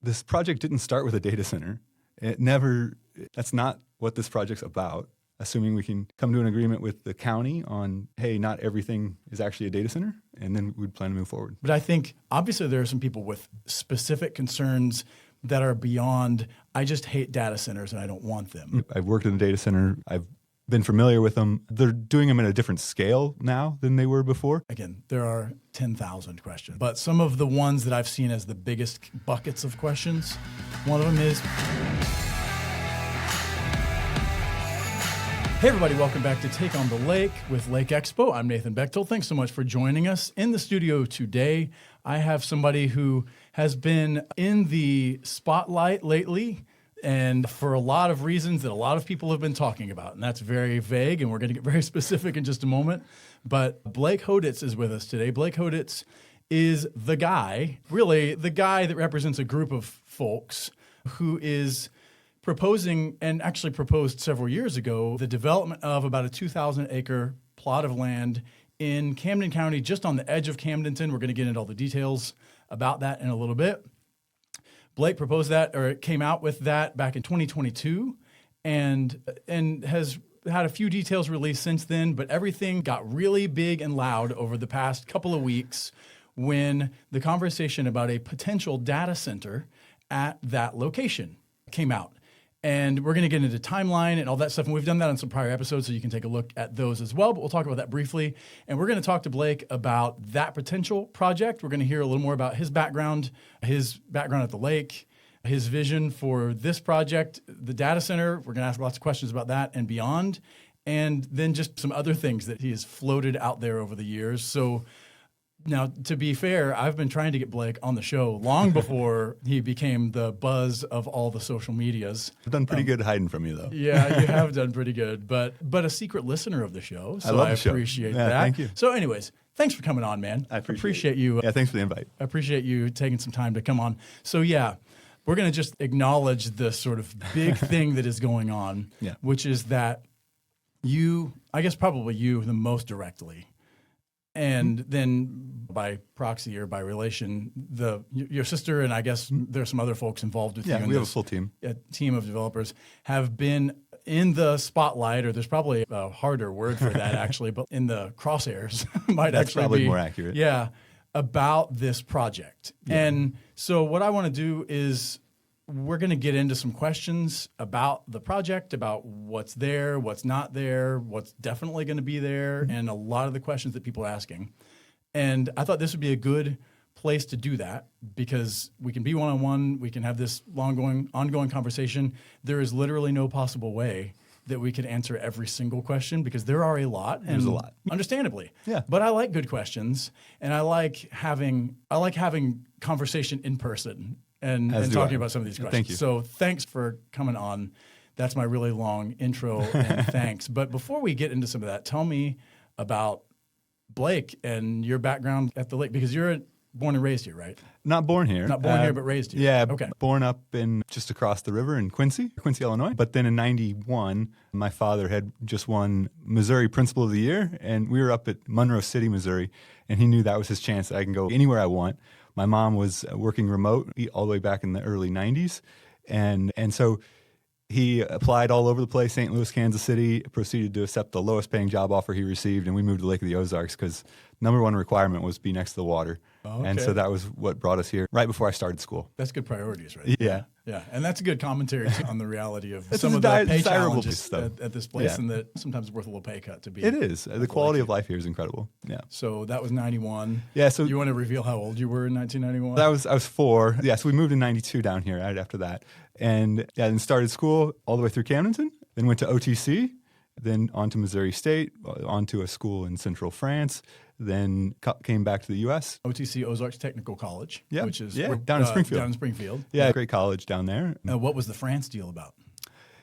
this project didn't start with a data center. That's not what this project's about. Assuming we can come to an agreement with the county on, hey, not everything is actually a data center, and then we'd plan to move forward. But I think obviously there are some people with specific concerns that are beyond, I just hate data centers and I don't want them. I've worked in a data center. I've been familiar with them. They're doing them at a different scale now than they were before. Again, there are 10,000 questions, but some of the ones that I've seen as the biggest buckets of questions, one of them is, hey everybody, welcome back to Take on the Lake with Lake Expo. I'm Nathan Bechtold. Thanks so much for joining us. In the studio today, I have somebody who has been in the spotlight lately and for a lot of reasons that a lot of people have been talking about. And that's very vague, and we're going to get very specific in just a moment. But Blake Hodits is with us today. Blake Hodits is the guy, really the guy that represents a group of folks who is proposing, and actually proposed several years ago, the development of about a 2,000-acre plot of land in Camden County, just on the edge of Camdenton. We're going to get into all the details about that in a little bit. Blake proposed that, or came out with that back in 2022, and has had a few details released since then, but everything got really big and loud over the past couple of weeks when the conversation about a potential data center at that location came out. And we're going to get into timeline and all that stuff. And we've done that on some prior episodes, so you can take a look at those as well. But we'll talk about that briefly. And we're going to talk to Blake about that potential project. We're going to hear a little more about his background at the lake, his vision for this project, the data center. We're going to ask lots of questions about that and beyond. And then just some other things that he has floated out there over the years. So now, to be fair, I've been trying to get Blake on the show long before he became the buzz of all the social medias. I've done pretty good hiding from you, though. Yeah, you have done pretty good, but a secret listener of the show, so I appreciate that. Thank you. So anyways, thanks for coming on, man. I appreciate you. Yeah, thanks for the invite. I appreciate you taking some time to come on. So yeah, we're going to just acknowledge the sort of big thing that is going on, which is that you, I guess probably you the most directly, and then by proxy or by relation, your sister and I guess there's some other folks involved with you. Yeah, we have a full team. A team of developers have been in the spotlight, or there's probably a harder word for that actually, but in the crosshairs might That's actually probably be more accurate. Yeah, about this project. Yeah. And so what I want to do is we're going to get into some questions about the project, about what's there, what's not there, what's definitely going to be there, and a lot of the questions that people are asking. And I thought this would be a good place to do that because we can be one-on-one, we can have this ongoing conversation. There is literally no possible way that we could answer every single question because there are a lot. And there's a lot. Understandably. Yeah. But I like good questions, and I like having conversation in person and talking about some of these questions. Thank you. So thanks for coming on. That's my really long intro, and thanks. But before we get into some of that, tell me about Blake and your background at the lake, because you're born and raised here, right? Not born here. Not born here, but raised here. Yeah, okay. Born up in just across the river in Quincy, Illinois. But then in '91, my father had just won Missouri Principal of the Year, and we were up at Monroe City, Missouri, and he knew that was his chance that I can go anywhere I want. My mom was working remote all the way back in the early '90s, and so he applied all over the place, St. Louis, Kansas City, proceeded to accept the lowest paying job offer he received, and we moved to Lake of the Ozarks because number one requirement was be next to the water. Oh, okay. And so that was what brought us here right before I started school. That's good priorities, right? Yeah. Yeah, and that's a good commentary on the reality of some of the pay challenges at this place, and that sometimes it's worth a little pay cut to be. It is. The quality of life here is incredible. Yeah. So that was 91. Yeah. So you want to reveal how old you were in 1991? I was 4. Yeah. So we moved in '92 down here right after that, and then started school all the way through Camdenton. Then went to OTC, then on to Missouri State, on to a school in Central France. Then came back to the U.S. OTC, Ozarks Technical College, which is down in Springfield. Down in Springfield. Yeah, great college down there. What was the France deal about?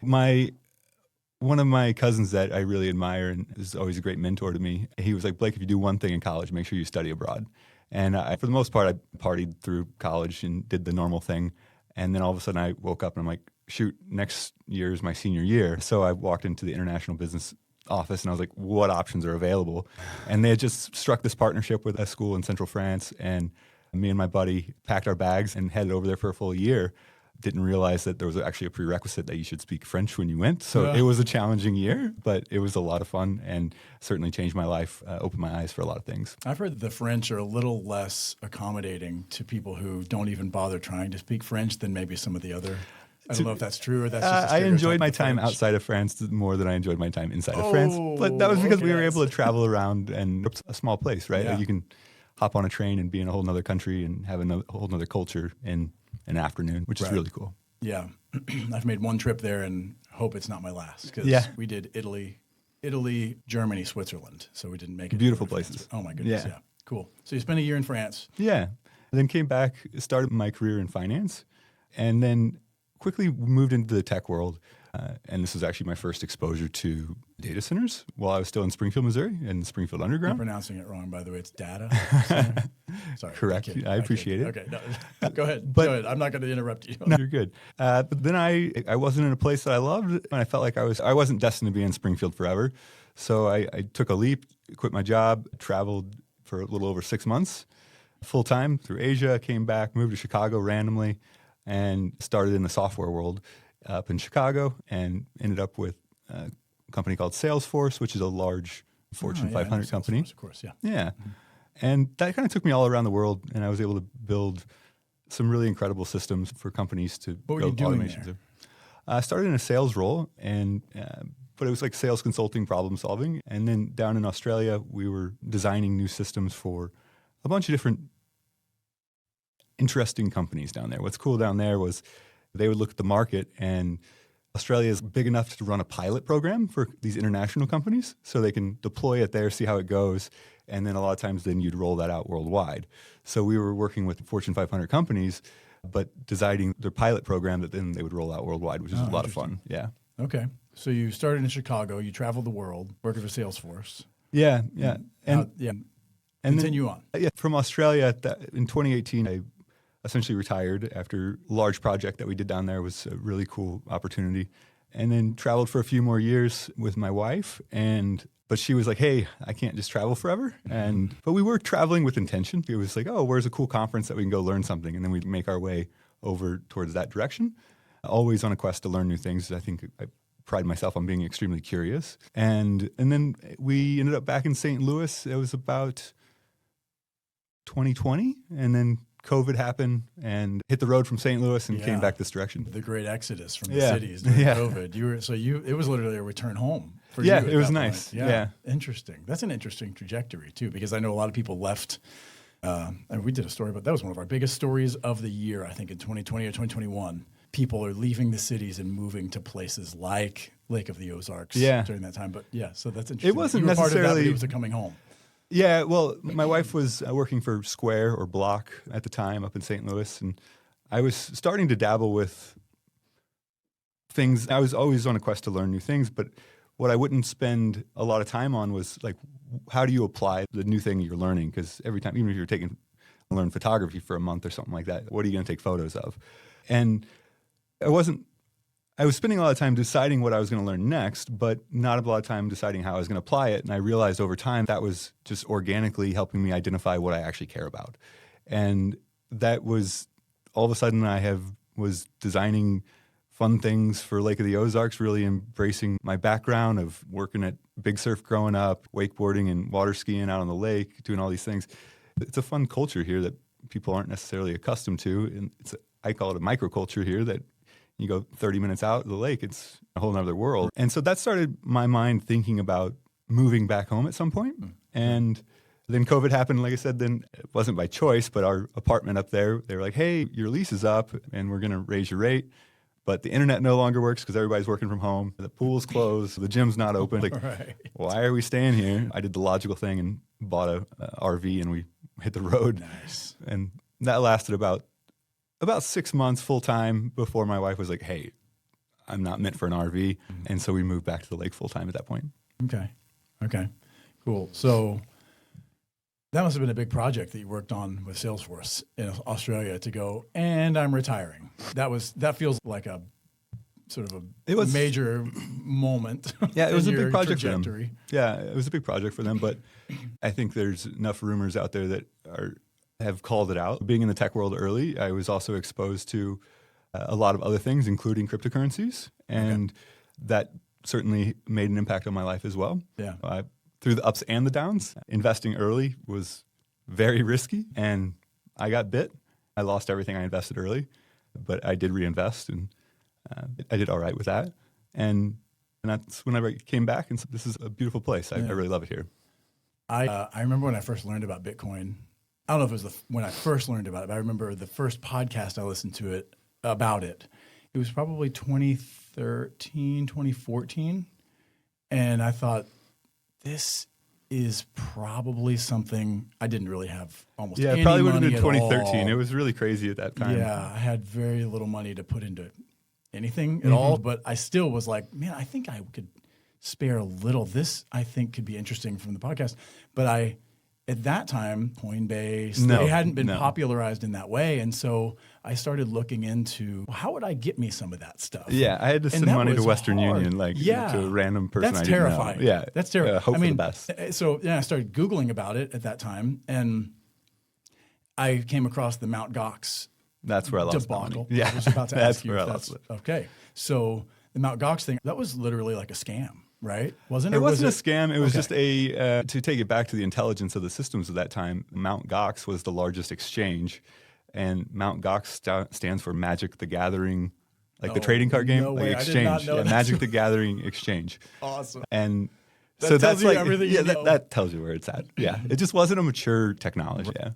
One of my cousins that I really admire and is always a great mentor to me, he was like, Blake, if you do one thing in college, make sure you study abroad. And for the most part, I partied through college and did the normal thing. And then all of a sudden I woke up and I'm like, shoot, next year is my senior year. So I walked into the international business office and I was like, what options are available? And they had just struck this partnership with a school in Central France, and Me and my buddy packed our bags and headed over there for a full year. Didn't realize that there was actually a prerequisite that you should speak French when you went. So it was a challenging year, but it was a lot of fun and certainly changed my life, opened my eyes for a lot of things. I've heard that the French are a little less accommodating to people who don't even bother trying to speak French than maybe some of the other. I don't know if that's true or that's just a I stereotype enjoyed my of time French. outside of France more than I enjoyed my time inside of France. But that was because we were able to travel around, and it's a small place, right? Yeah. You can hop on a train and be in a whole nother country and have a whole nother culture in an afternoon, which is really cool. Yeah. I've made one trip there and hope it's not my last because we did Italy, Germany, Switzerland. So we didn't make it. Beautiful places. Oh, my goodness. Yeah. Cool. So you spent a year in France. Yeah. And then came back, started my career in finance, and then quickly moved into the tech world. And this was actually my first exposure to data centers while I was still in Springfield, Missouri, in Springfield You're Underground. pronouncing it wrong, by the way. It's data. Sorry. Correct. I appreciate it. Okay. No, go ahead. Go ahead. I'm not going to interrupt you. No, you're good. But then I wasn't in a place that I loved, and I felt like I wasn't destined to be in Springfield forever. So I took a leap, quit my job, traveled for a little over 6 months, full time through Asia, came back, moved to Chicago randomly, and started in the software world up in Chicago, and ended up with a company called Salesforce, which is a large Fortune 500 company. Of course, yeah. Yeah. And that kind of took me all around the world, and I was able to build some really incredible systems for companies to What were you build doing automations. there? I started in a sales role, and but it was like sales consulting, problem solving. And then down in Australia, we were designing new systems for a bunch of different interesting companies down there. What's cool down there was they would look at the market, and Australia is big enough to run a pilot program for these international companies, so they can deploy it there, see how it goes, and then a lot of times then you'd roll that out worldwide. So we were working with Fortune 500 companies, but designing their pilot program that then they would roll out worldwide, which is a lot of fun. Yeah. Okay. So you started in Chicago. You traveled the world working for Salesforce. Yeah, yeah. And continue on. Yeah, from Australia in 2018, I essentially retired after a large project that we did down there. It was a really cool opportunity. And then traveled for a few more years with my wife, but she was like, "Hey, I can't just travel forever." But we were traveling with intention. It was like, "Oh, where's a cool conference that we can go learn something?" And then we'd make our way over towards that direction. Always on a quest to learn new things. I think I pride myself on being extremely curious. And then we ended up back in St. Louis. It was about 2020, and then COVID happened and hit the road from St. Louis and came back this direction. The great exodus from the cities during COVID. It was literally a return home for you. Yeah, it was nice. Yeah. Interesting. That's an interesting trajectory too, because I know a lot of people left. And we did a story, but that was one of our biggest stories of the year, I think in 2020 or 2021. People are leaving the cities and moving to places like Lake of the Ozarks during that time. But so that's interesting. It wasn't you were necessarily part of that, but it was a coming home. Yeah, well, my wife was working for Square or Block at the time up in St. Louis, and I was starting to dabble with things. I was always on a quest to learn new things, but what I wouldn't spend a lot of time on was like, how do you apply the new thing you're learning? Because every time, even if you're learn photography for a month or something like that, what are you going to take photos of? And I was spending a lot of time deciding what I was going to learn next, but not a lot of time deciding how I was going to apply it. And I realized over time that was just organically helping me identify what I actually care about. And that was all of a sudden was designing fun things for Lake of the Ozarks, really embracing my background of working at Big Surf growing up, wakeboarding and water skiing out on the lake, doing all these things. It's a fun culture here that people aren't necessarily accustomed to. And I call it a microculture here that you go 30 minutes out of the lake, it's a whole other world. And so that started my mind thinking about moving back home at some point. And then COVID happened. Like I said, then it wasn't by choice, but our apartment up there, they were like, "Hey, your lease is up and we're going to raise your rate. But the internet no longer works because everybody's working from home. The pool's closed. The gym's not open. Like, why are we staying here?" I did the logical thing and bought a RV and we hit the road. Nice. And that lasted about 6 months full time before my wife was like, "Hey, I'm not meant for an RV." And so we moved back to the lake full time at that point. Okay. Cool. So that must have been a big project that you worked on with Salesforce in Australia to go, and I'm retiring. That feels like a sort of a major moment. Yeah, it was a big project for them. Trajectory. Yeah, it was a big project for them, but I think there's enough rumors out there that have called it out. Being in the tech world early, I was also exposed to a lot of other things, including cryptocurrencies. And that certainly made an impact on my life as well. Yeah. Through the ups and the downs, investing early was very risky, and I got bit. I lost everything I invested early, but I did reinvest, and I did all right with that. And that's whenever I came back and said, this is a beautiful place. I really love it here. I remember when I first learned about Bitcoin. I don't know if it was when I first learned about it, but I remember the first podcast I listened to about it. It was probably 2013, 2014. And I thought, this is probably something I didn't really have almost any money it probably would have been at 2013. all. It was really crazy at that time. Yeah, I had very little money to put into anything at all, but I still was like, man, I think I could spare a little. This, I think, could be interesting from the podcast. But at that time, Coinbase, they hadn't been popularized in that way. And so I started looking into, how would I get me some of that stuff? Yeah, I had to send money to Western Union, to a random person. That's I didn't terrifying. know. Yeah, that's terrifying. Hope for the best. So I started Googling about it at that time, and I came across the Mt. Gox That's where I lost debacle. money. Yeah, I was about to that's ask you where if I that's lost it. okay. So the Mt. Gox thing, that was literally like a scam, right? Wasn't it? It wasn't a scam. It was just to take it back to the intelligence of the systems of that time. Mt. Gox was the largest exchange, and Mt. Gox stands for Magic the Gathering, the trading card game, no way. exchange. I did not know that. Magic the Gathering exchange. Awesome. And That so tells that's you everything you know. that tells you where it's at. Yeah, it just wasn't a mature technology. Yeah.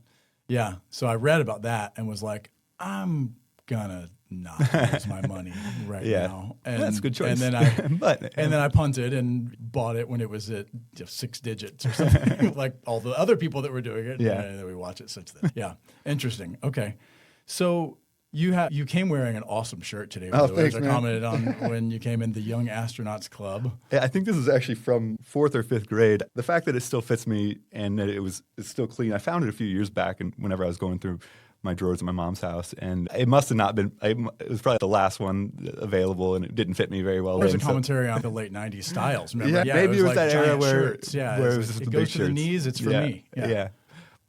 Yeah. So I read about that and was like, I'm gonna not lose my money now. And that's a good choice. And then I punted and bought it when it was at just 6 digits or something, like all the other people that were doing it. Yeah. And then we watch it since then. Yeah. Interesting. Okay. So you came wearing an awesome shirt today. Oh, thanks, I man. commented on when you came in the Young Astronauts Club. Yeah, I think this is actually from 4th or 5th grade. The fact that it still fits me and that it's still clean. I found it a few years back, and whenever I was going through my drawers at my mom's house, and it must have not been. It was probably the last one available, and it didn't fit me very well. There's a commentary on the late '90s styles. Remember? Yeah, maybe it was that era where shirts. it was just it the goes big to the shirts. knees. It's for me. Yeah.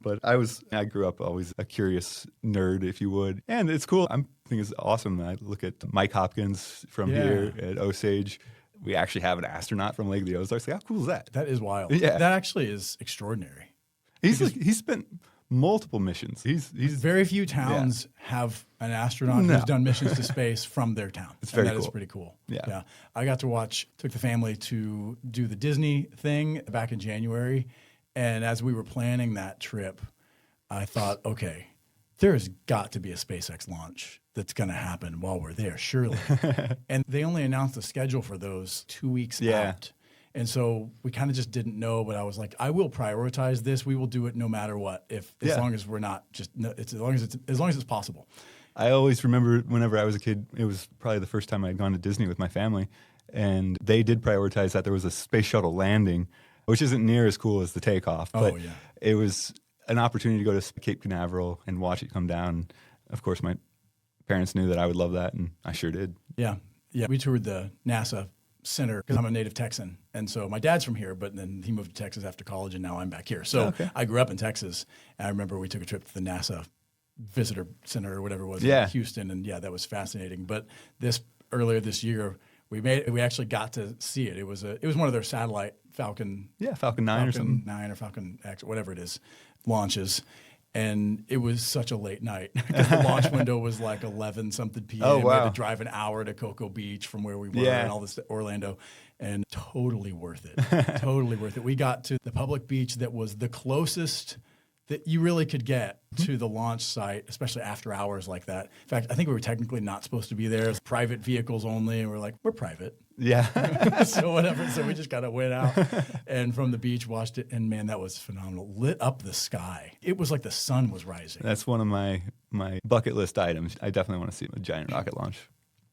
But I grew up always a curious nerd, if you would. And it's cool. I think it's awesome. I look at Mike Hopkins from here at Osage. We actually have an astronaut from Lake of the Ozarks. How cool is that? That is wild. Yeah. That actually is extraordinary. He's spent multiple missions. He's very few towns have an astronaut who's done missions to space from their town. It's very That cool. is pretty cool. Yeah. I got to took the family to do the Disney thing back in January. And as we were planning that trip, I thought, okay, there's got to be a SpaceX launch that's going to happen while we're there, surely. And they only announced the schedule for those 2 weeks out. And so we kind of just didn't know, but I was like, I will prioritize this. We will do it no matter what, as long as we're not as long as it's possible. I always remember whenever I was a kid, it was probably the first time I'd gone to Disney with my family, and they did prioritize that there was a space shuttle landing, which isn't near as cool as the takeoff, but it was an opportunity to go to Cape Canaveral and watch it come down. Of course, my parents knew that I would love that, and I sure did. Yeah. We toured the NASA Center because I'm a native Texan, and so my dad's from here, but then he moved to Texas after college, and now I'm back here. So I grew up in Texas, and I remember we took a trip to the NASA Visitor Center or whatever it was in Houston, and that was fascinating. But earlier this year, we actually got to see it. It was one of their satellite Falcon 9 or something. 9 or Falcon X, whatever it is, launches. And it was such a late night because the launch window was like 11-something p.m. Oh, wow. We had to drive an hour to Cocoa Beach from where we were and all this Orlando. And totally worth it. Totally worth it. We got to the public beach that was the closest that you really could get to the launch site, especially after hours like that. In fact, I think we were technically not supposed to be there. It was private vehicles only. And we're like, we're private. Yeah. So whatever. So we just kind of went out and from the beach watched it. And man, that was phenomenal. Lit up the sky. It was like the sun was rising. That's one of my bucket list items. I definitely want to see a giant rocket launch.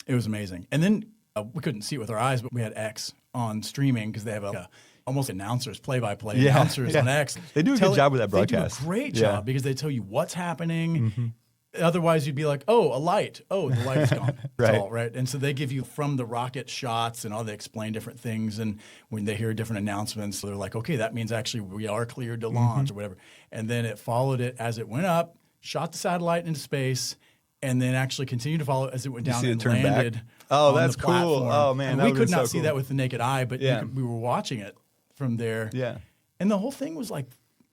It was amazing. And then we couldn't see it with our eyes, but we had X on streaming because they have almost announcers, play-by-play announcers on X. They do a good job with that broadcast. They do a great job because they tell you what's happening. Otherwise, you'd be like, oh, a light. Oh, the light is gone. That's Right. all, right? And so they give you from the rocket shots and all, they explain different things. And when they hear different announcements, they're like, okay, that means actually we are cleared to launch or whatever. And then it followed it as it went up, shot the satellite into space, and then actually continued to follow it as it went down see it and turn back? landed. Oh, on that's the cool. platform. Oh, man, And that we would've could been not so see cool. that with the naked eye, but Yeah. we were watching it from there. Yeah. And the whole thing was like,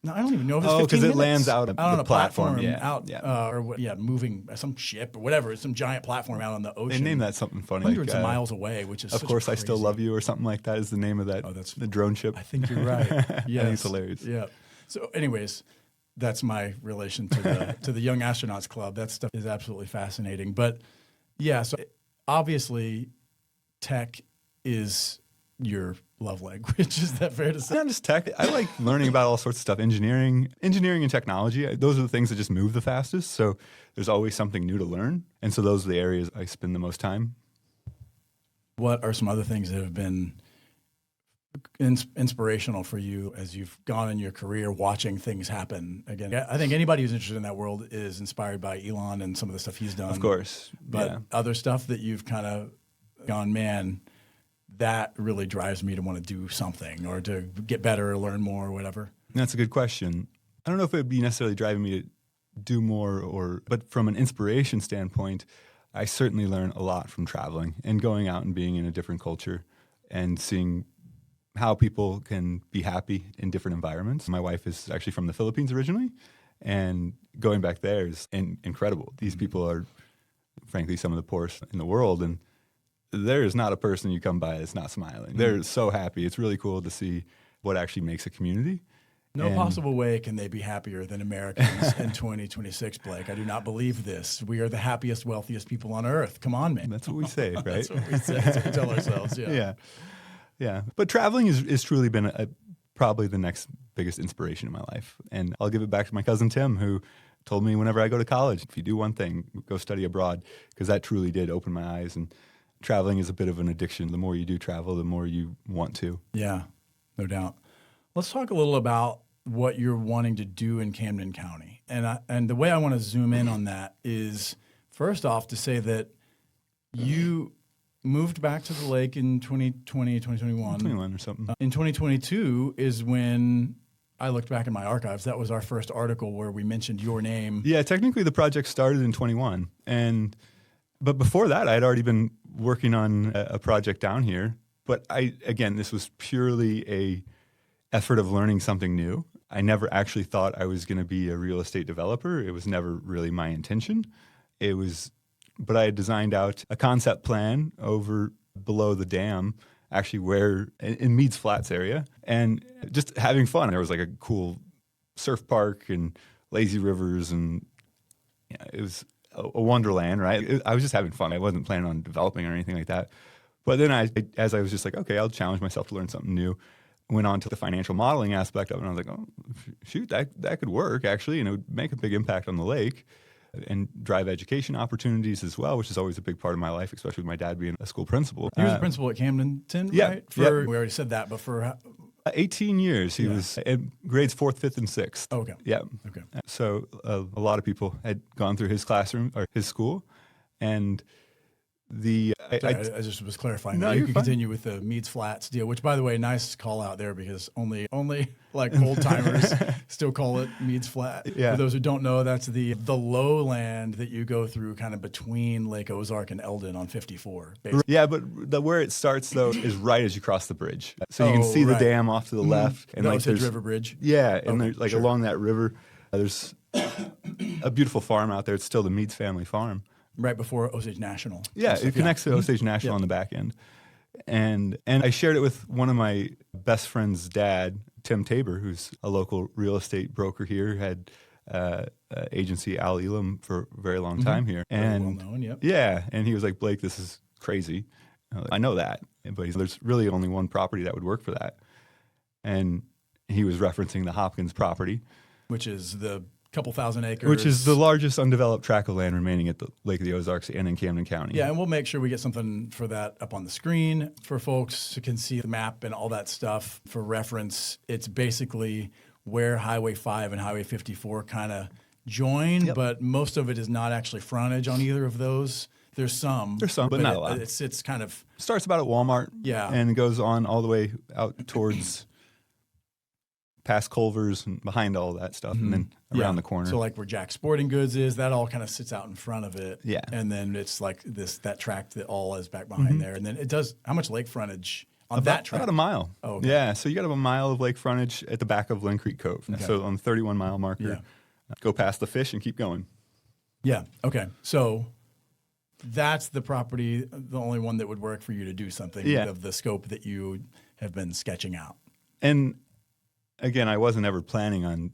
I don't even know if it's Oh, 15 'cause it minutes. lands out on on the a platform, platform. moving some ship or whatever, some giant platform out on the ocean. They named that something funny. hundreds of miles away, which is Of such course, I Still crazy- Love You or something like that is the name of that. Oh, that's- the drone ship. I think you're right. I think Yes. it's hilarious. Yeah. So, anyways, that's my relation to the to the Young Astronauts Club. That stuff is absolutely fascinating. But yeah, so obviously, tech is your love language. Is that fair to say? Not just tech. I like learning about all sorts of stuff. Engineering and technology. Those are the things that just move the fastest. So there's always something new to learn. And so those are the areas I spend the most time. What are some other things that have been inspirational for you as you've gone in your career watching things happen? Again, I think anybody who's interested in that world is inspired by Elon and some of the stuff he's done. Of course. But yeah. other stuff that you've kind of gone, man, that really drives me to want to do something or to get better or learn more or whatever. That's a good question. I don't know if it would be necessarily driving me to do more, but from an inspiration standpoint, I certainly learn a lot from traveling and going out and being in a different culture and seeing how people can be happy in different environments. My wife is actually from the Philippines originally, and going back there is incredible. These people are, frankly, some of the poorest in the world, and there is not a person you come by that's not smiling. They're so happy. It's really cool to see what actually makes a community. No possible way can they be happier than Americans in 2026, Blake. I do not believe this. We are the happiest, wealthiest people on earth. Come on, man. That's what we say, right? That's what we say. That's what we tell ourselves. Yeah. Yeah. Yeah. But traveling is truly been probably the next biggest inspiration in my life. And I'll give it back to my cousin Tim, who told me whenever I go to college, if you do one thing, go study abroad, because that truly did open my eyes. And traveling is a bit of an addiction. The more you do travel, the more you want to. Yeah, no doubt. Let's talk a little about what you're wanting to do in Camden County. And the way I want to zoom in on that is, first off, to say that you moved back to the lake in 2020, 2021. 21 or something. In 2022 is when I looked back in my archives. That was our first article where we mentioned your name. Yeah, technically the project started in 21. But before that, I had already been working on a project down here. But this was purely a effort of learning something new. I never actually thought I was going to be a real estate developer. It was never really my intention. But I had designed out a concept plan over below the dam, actually where in Meads Flats area, and just having fun. There was like a cool surf park and lazy rivers, and it was a wonderland, right? I was just having fun. I wasn't planning on developing or anything like that. But then as I was just like, okay, I'll challenge myself to learn something new, went on to the financial modeling aspect of it, and I was like, oh, shoot, that could work, actually, and it would make a big impact on the lake and drive education opportunities as well, which is always a big part of my life, especially with my dad being a school principal. He was a principal at Camdenton, yeah, right? We already said that, but for 18 years, he was in grades 4th, 5th, and 6th. Oh, okay. Yeah. Okay. So a lot of people had gone through his classroom or his school, and I just was clarifying No, that you you're can fine. continue with the Meads Flats deal, which, by the way, nice call out there because only like old timers still call it Meads Flat. Yeah. For those who don't know, that's the lowland that you go through kind of between Lake Ozark and Eldon on 54. Basically. Yeah, but where it starts though is right as you cross the bridge, so you can see the right. dam off to the left, and That like was Hedge there's River Bridge. Yeah, and Okay, there's like sure. along that river, there's a beautiful farm out there. It's still the Meads family farm. Right before Osage National. Yeah, So, it connects to Osage National Yeah. on the back end. And I shared it with one of my best friend's dad, Tim Tabor, who's a local real estate broker here, had agency Al Elam for a very long time here. And well known, yep. yeah, and he was like, Blake, this is crazy. I know that, but there's really only one property that would work for that. And he was referencing the Hopkins property, Which is the couple thousand acres. which is the largest undeveloped tract of land remaining at the Lake of the Ozarks and in Camden County. Yeah, and we'll make sure we get something for that up on the screen for folks who can see the map and all that stuff for reference. It's basically where Highway 5 and Highway 54 kind of join, but most of it is not actually frontage on either of those. There's some, but not a lot. It's kind of starts about at Walmart, and goes on all the way out towards past Culver's and behind all that stuff, and then around the corner. So like where Jack's Sporting Goods is, that all kind of sits out in front of it. Yeah, and then it's like that tract that all is back behind there, and then it does. How much lake frontage on that tract? About a mile. Oh, okay. Yeah. So you got a mile of lake frontage at the back of Lynn Creek Cove. Okay. So on the 31-mile marker, go past the fish and keep going. Yeah. Okay. So that's the property, the only one that would work for you to do something of the scope that you have been sketching out. And again, I wasn't ever planning on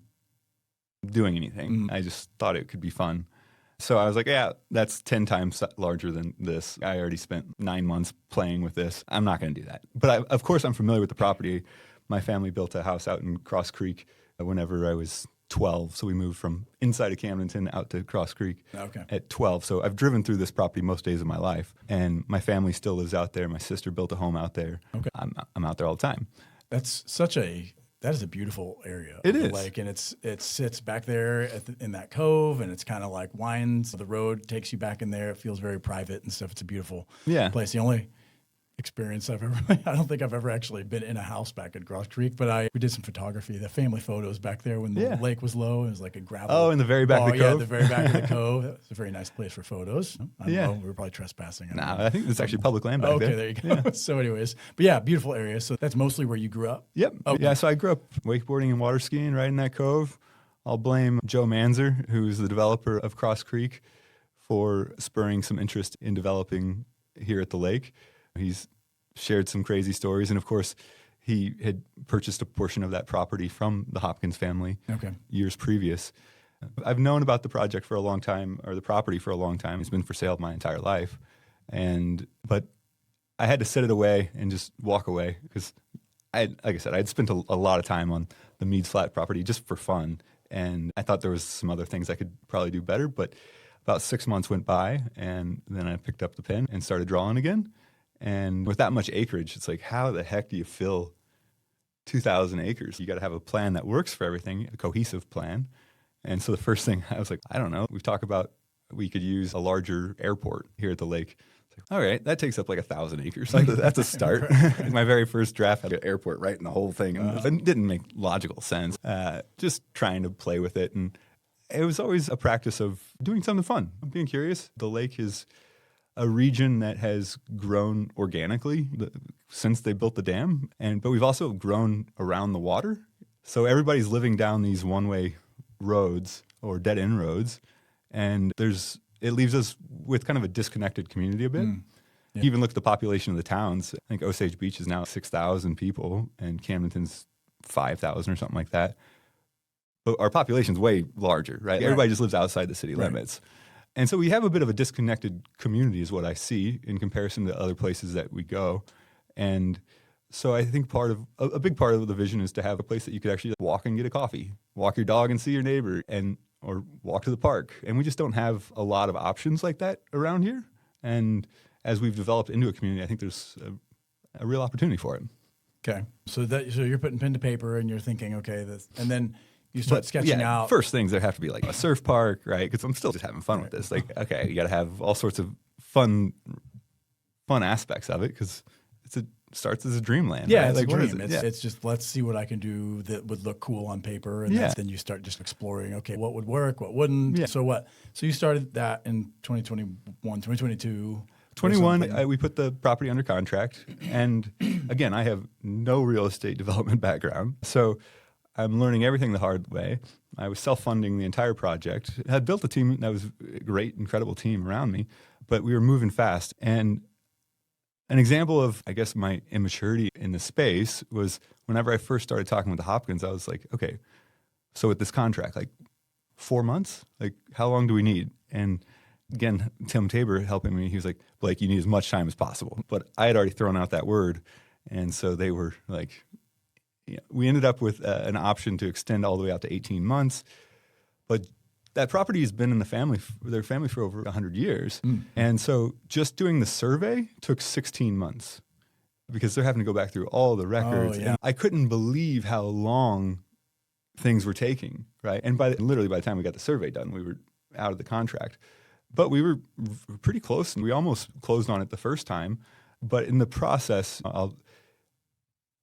doing anything. I just thought it could be fun. So I was like, yeah, that's 10 times larger than this. I already spent 9 months playing with this. I'm not going to do that. But of course, I'm familiar with the property. My family built a house out in Cross Creek whenever I was 12. So we moved from inside of Camdenton out to Cross Creek at 12. So I've driven through this property most days of my life. And my family still lives out there. My sister built a home out there. Okay. I'm out there all the time. That is a beautiful area. It is. Lake, and it sits back there in that cove, and it's kind of like winds. The road takes you back in there. It feels very private and stuff. It's a beautiful place. The only experience I've ever, I don't think I've ever actually been in a house back at Cross Creek, but we did some photography, the family photos back there when the lake was low. It was like a gravel. Oh, in the very back of the cove? Yeah, the very back of the cove. It's a very nice place for photos. I don't know. We were probably trespassing. I think it's actually public land back there. Okay, there you go. Yeah. So anyways, but yeah, beautiful area. So that's mostly where you grew up? Yep. Okay. Yeah, so I grew up wakeboarding and water skiing right in that cove. I'll blame Joe Manzer, who's the developer of Cross Creek, for spurring some interest in developing here at the lake. He's shared some crazy stories. And of course, he had purchased a portion of that property from the Hopkins family years previous. I've known about the project for a long time, or the property for a long time. It's been for sale my entire life. But I had to set it away and just walk away because, like I said, I'd spent a lot of time on the Meads Flat property just for fun. And I thought there was some other things I could probably do better. But about 6 months went by, and then I picked up the pen and started drawing again. And with that much acreage, it's like, how the heck do you fill 2,000 acres? You got to have a plan that works for everything, a cohesive plan. And so the first thing I was like, I don't know. We've talked about we could use a larger airport here at the lake. It's like, all right, that takes up like 1,000 acres. That's a start. My very first draft had an airport right in the whole thing. And it didn't make logical sense. Just trying to play with it. And it was always a practice of doing something fun, being curious. The lake is a region that has grown organically since they built the dam, but we've also grown around the water. So everybody's living down these one-way roads or dead-end roads, and it leaves us with kind of a disconnected community a bit. Yeah. Even look at the population of the towns. I think Osage Beach is now 6,000 people, and Camdenton's 5,000 or something like that. But our population's way larger, right? Everybody just lives outside the city limits. And so we have a bit of a disconnected community is what I see in comparison to other places that we go. And so I think a big part of the vision is to have a place that you could actually walk and get a coffee, walk your dog and see your neighbor, or walk to the park. And we just don't have a lot of options like that around here. And as we've developed into a community, I think there's a real opportunity for it. Okay. So you're putting pen to paper and you're thinking, and then you start sketching out. First things, there have to be like a surf park, right? Because I'm still just having fun with this. Like, okay, you got to have all sorts of fun aspects of it because it starts as a dreamland. Yeah, right? it's like, a dream. It? It's just, let's see what I can do that would look cool on paper. And then you start just exploring, okay, what would work, what wouldn't. Yeah. So what? So you started that in 2021, 2022. 21, we put the property under contract. And again, I have no real estate development background. So I'm learning everything the hard way. I was self-funding the entire project. I had built a team that was a great, incredible team around me, but we were moving fast. And an example of, I guess, my immaturity in the space was whenever I first started talking with the Hopkins, I was like, okay, so with this contract, like 4 months? Like, how long do we need? And again, Tim Tabor helping me, he was like, Blake, you need as much time as possible. But I had already thrown out that word. And so they were like, we ended up with an option to extend all the way out to 18 months. But that property has been in their family for over 100 years. And so just doing the survey took 16 months because they're having to go back through all the records. And I couldn't believe how long things were taking, right? And literally by the time we got the survey done, we were out of the contract. But we were pretty close, and we almost closed on it the first time. But in the process,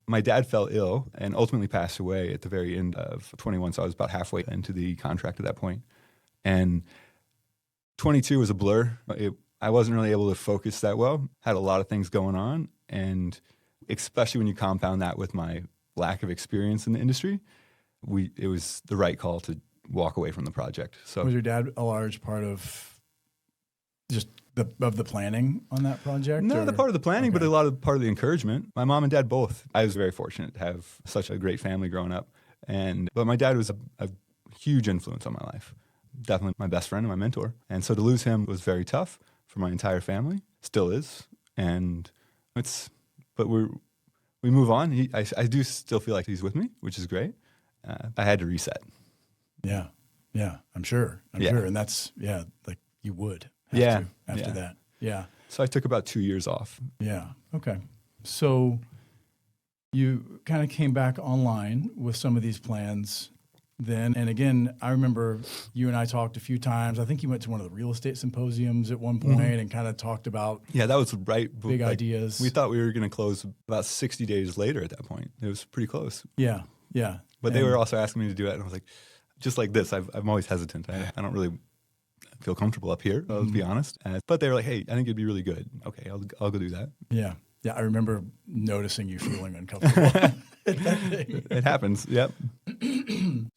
my dad fell ill and ultimately passed away at the very end of 21, so I was about halfway into the contract at that point. And 22 was a blur. I wasn't really able to focus that well, had a lot of things going on, and especially when you compound that with my lack of experience in the industry, it was the right call to walk away from the project. So was your dad a large part of just the planning on that project? No, the part of the planning, Okay. but a lot of part of the encouragement. My mom and dad both. I was very fortunate to have such a great family growing up, but my dad was a huge influence on my life. Definitely my best friend and my mentor. And so to lose him was very tough for my entire family. Still is, but we move on. I do still feel like he's with me, which is great. I had to reset. Yeah, I'm sure. And that's like you would. Have to after that. Yeah. So I took about 2 years off. Yeah. Okay. So you kind of came back online with some of these plans then. And again, I remember you and I talked a few times. I think you went to one of the real estate symposiums at one point and kind of talked about that was right. Big ideas. We thought we were going to close about 60 days later at that point. It was pretty close. Yeah. But they were also asking me to do it. And I was like, just like this, I'm always hesitant. I don't really feel comfortable up here, I'll be honest. But they were like, hey, I think it'd be really good. Okay, I'll go do that. Yeah. I remember noticing you feeling uncomfortable. It happens, yep.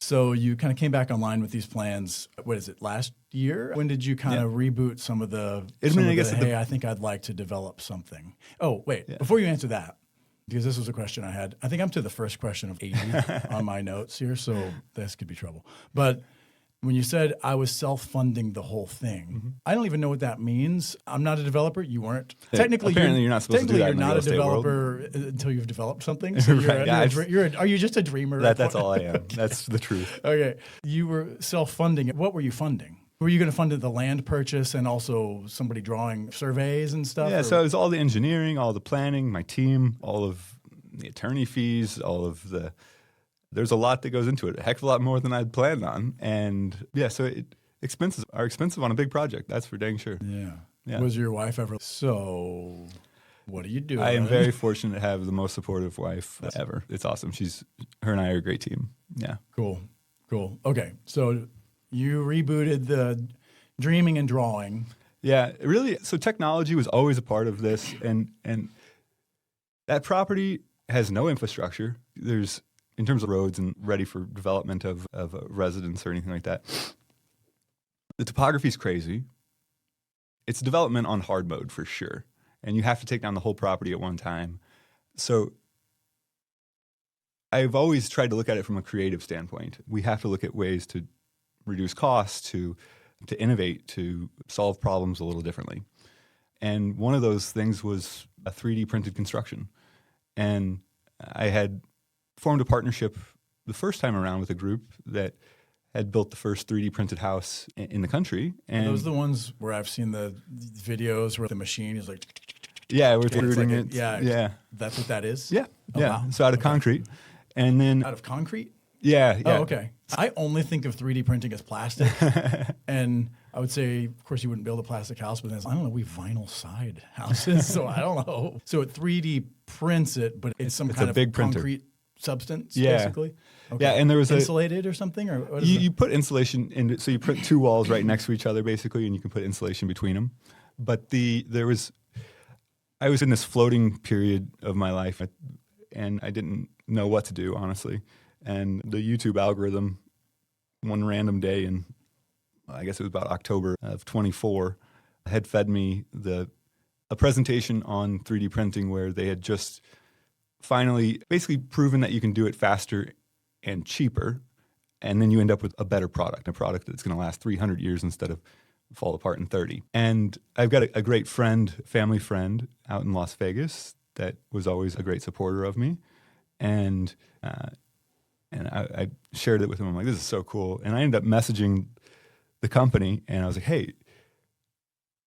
So you kind of came back online with these plans, what is it, last year? When did you kind of reboot some of the, I think I'd like to develop something? Oh, wait, before you answer that, because this was a question I had. I think I'm to the first question of 80 on my notes here, so this could be trouble. But when you said I was self-funding the whole thing, I don't even know what that means. I'm not a developer. You weren't. Technically, apparently you're not supposed to do that. You're not a developer until you've developed something. So are you just a dreamer? That's all I am. That's the truth. Okay. You were self-funding it. What were you funding? Were you going to fund the land purchase and also somebody drawing surveys and stuff? Yeah, so it was all the engineering, all the planning, my team, all of the attorney fees, there's a lot that goes into it, a heck of a lot more than I'd planned on. And so expenses are expensive on a big project. That's for dang sure. Yeah. Was your wife ever, so what do you do? I am very fortunate to have the most supportive wife ever. It's awesome. Her and I are a great team. Yeah. Cool. Okay. So you rebooted the dreaming and drawing. Yeah, really. So technology was always a part of this. And that property has no infrastructure. In terms of roads and ready for development of a residence or anything like that. The topography is crazy. It's development on hard mode for sure. And you have to take down the whole property at one time. So I've always tried to look at it from a creative standpoint. We have to look at ways to reduce costs, to innovate, to solve problems a little differently. And one of those things was a 3D printed construction. And I had formed a partnership the first time around with a group that had built the first 3D printed house in the country. And are those the ones where I've seen the videos where the machine is like... Yeah, we're rooting it. Yeah. That's what that is? Yeah. Oh, yeah. wow. So out of concrete. And then... Out of concrete? Yeah. Oh, okay. I only think of 3D printing as plastic. And I would say, of course, you wouldn't build a plastic house, but then I don't know, we vinyl side houses, so I don't know. So it 3D prints it, but it's some kind of big concrete substance, basically? Okay. Yeah, and there was insulated or something? Or what is you put insulation in, so you print two walls right next to each other, basically, and you can put insulation between them. But I was in this floating period of my life, and I didn't know what to do, honestly. And the YouTube algorithm, one random day in, I guess it was about October of 24, had fed me a presentation on 3D printing where they had just finally basically proven that you can do it faster and cheaper, and then you end up with a better product, a product that's going to last 300 years instead of fall apart in 30. And I've got a great friend, family friend out in Las Vegas that was always a great supporter of me. And I shared it with him. I'm like, this is so cool. And I ended up messaging the company, and I was like, hey,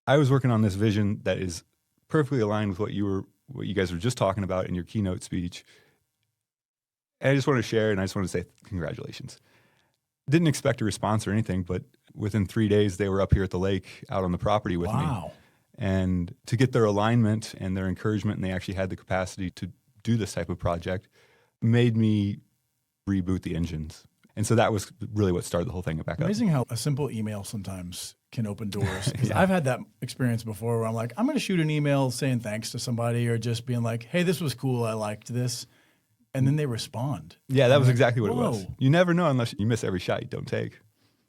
I was working on this vision that is perfectly aligned with what you guys were just talking about in your keynote speech. And I just want to share, and I just want to say congratulations. Didn't expect a response or anything, but within 3 days, they were up here at the lake out on the property with me. Wow. And to get their alignment and their encouragement, and they actually had the capacity to do this type of project, made me reboot the engines. And so that was really what started the whole thing back up. Amazing how a simple email sometimes can open doors. 'Cause I've had that experience before where I'm like, I'm going to shoot an email saying thanks to somebody or just being like, hey, this was cool. I liked this. And then they respond. Yeah, that was exactly what it was. Whoa. You never know unless you miss every shot you don't take.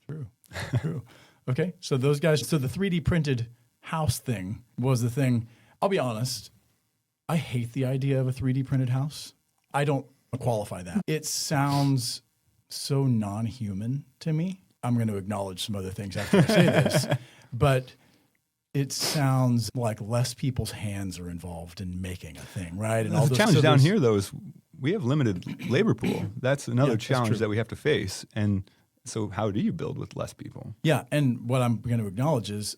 True. Okay. So those guys, so the 3D printed house thing was the thing. I'll be honest. I hate the idea of a 3D printed house. I don't qualify that. It sounds so non-human to me. I'm going to acknowledge some other things after I say this, but it sounds like less people's hands are involved in making a thing, right? And all the challenge down here, though, is we have limited labor pool. That's another challenge that we have to face. And so how do you build with less people? Yeah, and what I'm going to acknowledge is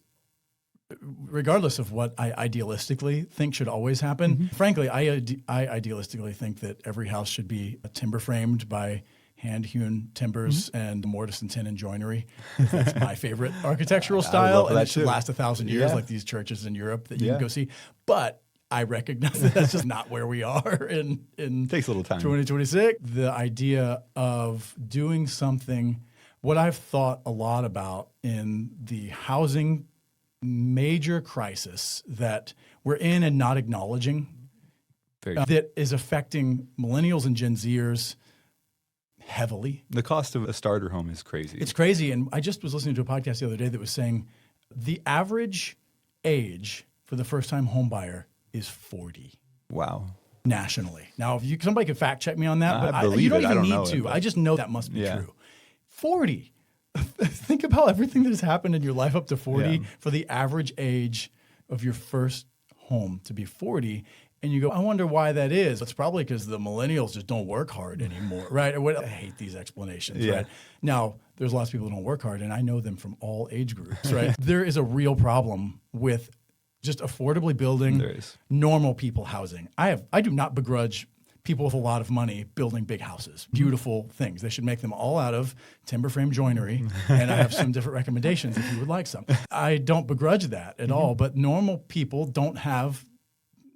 regardless of what I idealistically think should always happen, frankly, I idealistically think that every house should be timber framed by hand-hewn timbers and mortise and tin and joinery. That's my favorite architectural style, and it should last 1,000 years like these churches in Europe that you can go see. But I recognize that that's just not where we are in takes a little time. 2026. The idea of doing something, what I've thought a lot about in the housing major crisis that we're in and not acknowledging, that is affecting millennials and Gen Zers heavily. The cost of a starter home is crazy. It's crazy. And I just was listening to a podcast the other day that was saying the average age for the first-time home buyer is 40. Wow. Nationally. Now, if somebody could fact check me on that, but you don't even need to. I just know that must be true. 40. Think about everything that has happened in your life up to 40 for the average age of your first home to be 40. And you go, I wonder why that is. It's probably because the millennials just don't work hard anymore, right? I hate these explanations, right? Now, there's lots of people who don't work hard, and I know them from all age groups, right? There is a real problem with just affordably building normal people housing. I do not begrudge people with a lot of money building big houses, beautiful things. They should make them all out of timber frame joinery, and I have some different recommendations if you would like some. I don't begrudge that at all, but normal people don't have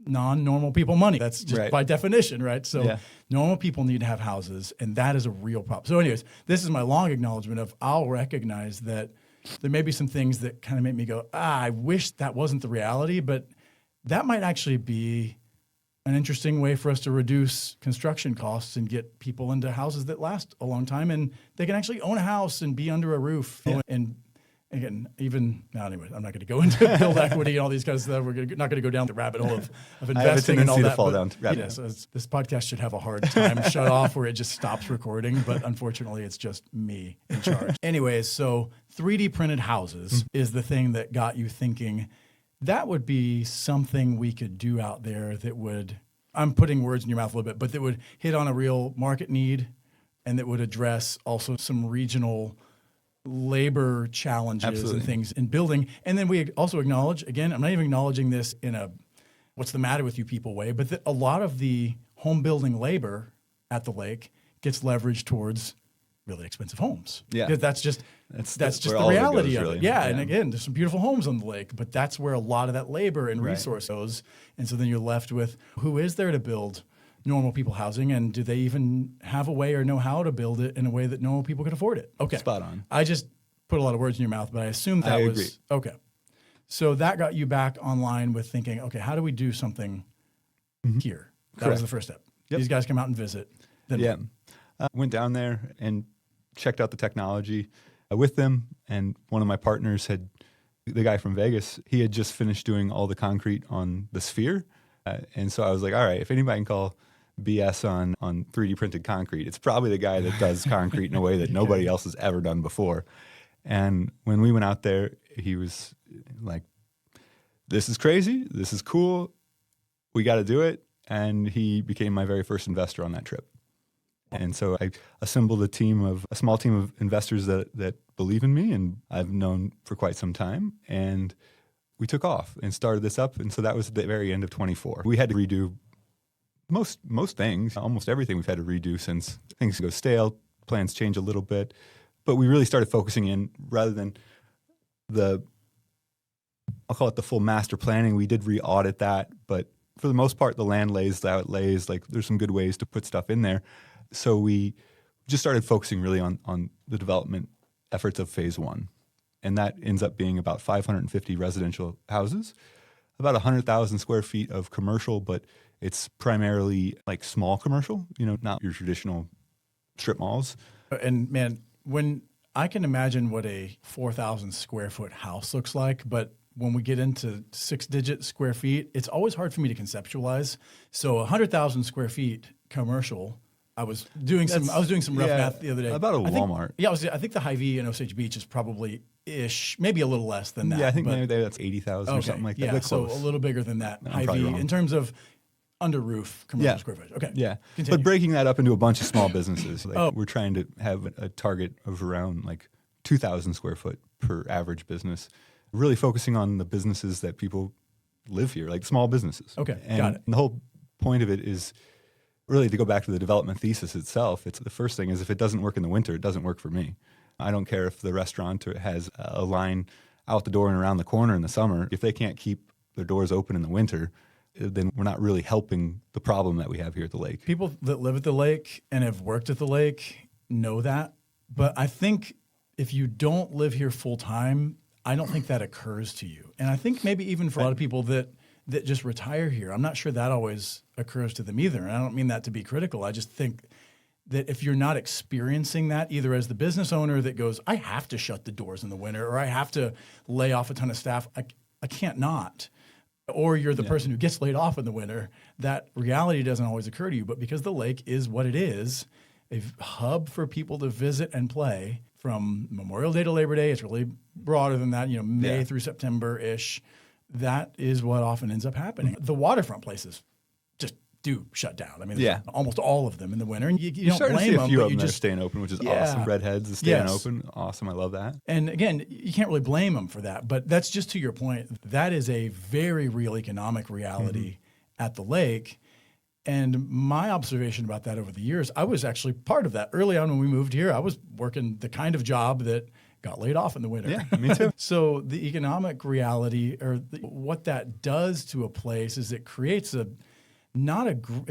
non-normal people money. That's just by definition, right? So normal people need to have houses, and that is a real problem. So anyways, this is my long acknowledgement of I'll recognize that there may be some things that kind of make me go, I wish that wasn't the reality, but that might actually be an interesting way for us to reduce construction costs and get people into houses that last a long time, and they can actually own a house and be under a roof. And again, anyway, I'm not going to go into build equity and all these kinds of stuff. We're not going to go down the rabbit hole of investing and all that. So this podcast should have a hard time shut off where it just stops recording, but unfortunately, it's just me in charge. Anyways, so 3D printed houses is the thing that got you thinking, that would be something we could do out there that would, I'm putting words in your mouth a little bit, but that would hit on a real market need and that would address also some regional labor challenges and things in building. And then we also acknowledge, again, I'm not even acknowledging this in a what's the matter with you people way, but that a lot of the home building labor at the lake gets leveraged towards really expensive homes. Yeah. Because that's just the reality of it. Yeah. And again, there's some beautiful homes on the lake, but that's where a lot of that labor and resource goes. And so then you're left with who is there to build normal people housing, and do they even have a way or know how to build it in a way that normal people can afford it? Okay. Spot on. I just put a lot of words in your mouth, but I assumed that was agree. Okay. So that got you back online with thinking, okay, how do we do something here? That was the first step. These guys come out and visit. Then went down there and checked out the technology with them, and one of my partners the guy from Vegas, he had just finished doing all the concrete on the Sphere. And so I was like, all right, if anybody can call BS on 3D printed concrete, it's probably the guy that does concrete in a way that nobody else has ever done before. And when we went out there, he was like, this is crazy. This is cool. We got to do it. And he became my very first investor on that trip. And so I assembled a small team of investors that believe in me and I've known for quite some time. And we took off and started this up. And so that was at the very end of 24. We had to redo Most things, almost everything we've had to redo since things go stale, plans change a little bit. But we really started focusing in rather than I'll call it the full master planning. We did re-audit that, but for the most part, the land lays how it lays. Like there's some good ways to put stuff in there. So we just started focusing really on the development efforts of phase one. And that ends up being about 550 residential houses, about 100,000 square feet of commercial, but it's primarily like small commercial, not your traditional strip malls. And man, when I can imagine what a 4,000 square foot house looks like, but when we get into 6-digit square feet, it's always hard for me to conceptualize. So 100,000 square feet commercial. I was doing some rough math the other day. About a Walmart. I think the Hy-Vee in Osage Beach is probably maybe a little less than that. Yeah, I think maybe that's 80,000 or something like that. Yeah, so a little bigger than that. Hy-Vee in terms of under roof commercial square footage. Okay. Yeah. Continue. But breaking that up into a bunch of small businesses, we're trying to have a target of around like 2,000 square foot per average business, really focusing on the businesses that people live here, like small businesses. Okay, and got it. The whole point of it is really to go back to the development thesis itself. It's the first thing is if it doesn't work in the winter, it doesn't work for me. I don't care if the restaurant has a line out the door and around the corner in the summer. If they can't keep their doors open in the winter, then we're not really helping the problem that we have here at the lake. People that live at the lake and have worked at the lake know that. But I think if you don't live here full time, I don't think that occurs to you. And I think maybe even for a lot of people that just retire here, I'm not sure that always occurs to them either. And I don't mean that to be critical. I just think that if you're not experiencing that, either as the business owner that goes, I have to shut the doors in the winter, or I have to lay off a ton of staff, I can't not. Or you're the person who gets laid off in the winter, that reality doesn't always occur to you. But because the lake is what it is, a hub for people to visit and play from Memorial Day to Labor Day, it's really broader than that, May through September-ish. That is what often ends up happening. The waterfront places just do shut down. I mean, almost all of them in the winter. And you don't blame them. See a few but of you them just staying open, which is awesome. Redheads is staying open. Awesome. I love that. And again, you can't really blame them for that. But that's just to your point. That is a very real economic reality at the lake. And my observation about that over the years, I was actually part of that. Early on when we moved here, I was working the kind of job that got laid off in the winter. Yeah, me too. So the economic reality or what that does to a place is it creates it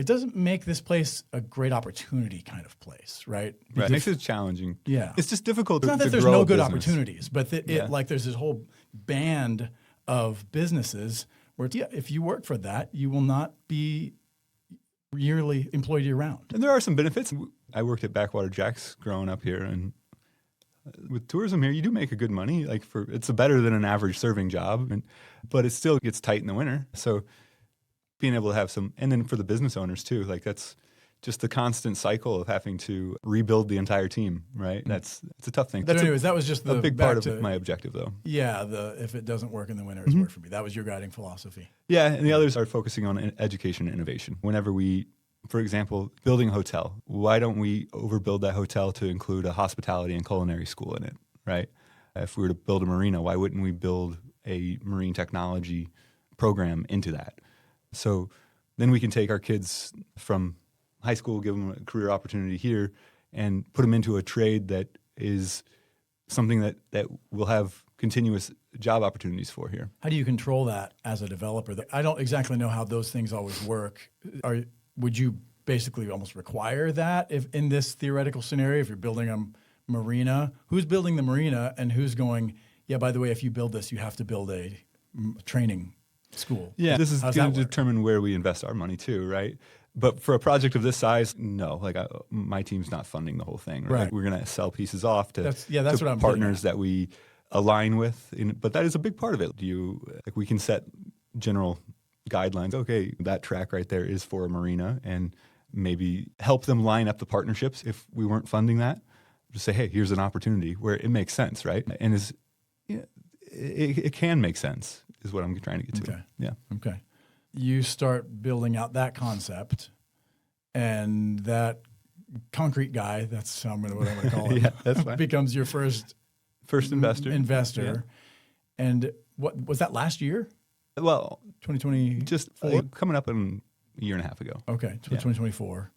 doesn't make this place a great opportunity kind of place, right? Right. It makes it challenging. Yeah. It's just difficult It's not to that there's grow no a good business. opportunities, but there's this whole band of businesses where if you work for that, you will not be yearly employed year round. And there are some benefits. I worked at Backwater Jack's growing up here, and with tourism here, you do make a good money. It's better than an average serving job, but it still gets tight in the winter. So being able to have some, and then for the business owners too, that's just the constant cycle of having to rebuild the entire team, right? It's a tough thing. That was just a big part of my objective, though. Yeah, if it doesn't work in the winter, it's work for me. That was your guiding philosophy. Yeah, and the others are focusing on education and innovation. Whenever we, for example, building a hotel, why don't we overbuild that hotel to include a hospitality and culinary school in it, right? If we were to build a marina, why wouldn't we build a marine technology program into that? So then we can take our kids from high school, give them a career opportunity here, and put them into a trade that is something that we'll have continuous job opportunities for here. How do you control that as a developer? I don't exactly know how those things always work. Would you basically almost require that if in this theoretical scenario, if you're building a marina, who's building the marina and who's going, yeah, by the way, if you build this, you have to build a training school? Yeah, this is going to determine where we invest our money too, right? But for a project of this size, no. My team's not funding the whole thing. Right? We're going to sell pieces off to what I'm partners that we align with. But that is a big part of it. We can set general guidelines. Okay, that track right there is for a marina, and maybe help them line up the partnerships if we weren't funding that. Just say, hey, here's an opportunity where it makes sense, right? And it can make sense is what I'm trying to get to. Okay. Yeah. Okay. You start building out that concept, and that concrete guy, that's what I'm going to call it, that's fine. becomes your first investor. Yeah. And what was that last year? Well, 2020? just coming up in a year and a half ago. Okay, 2024.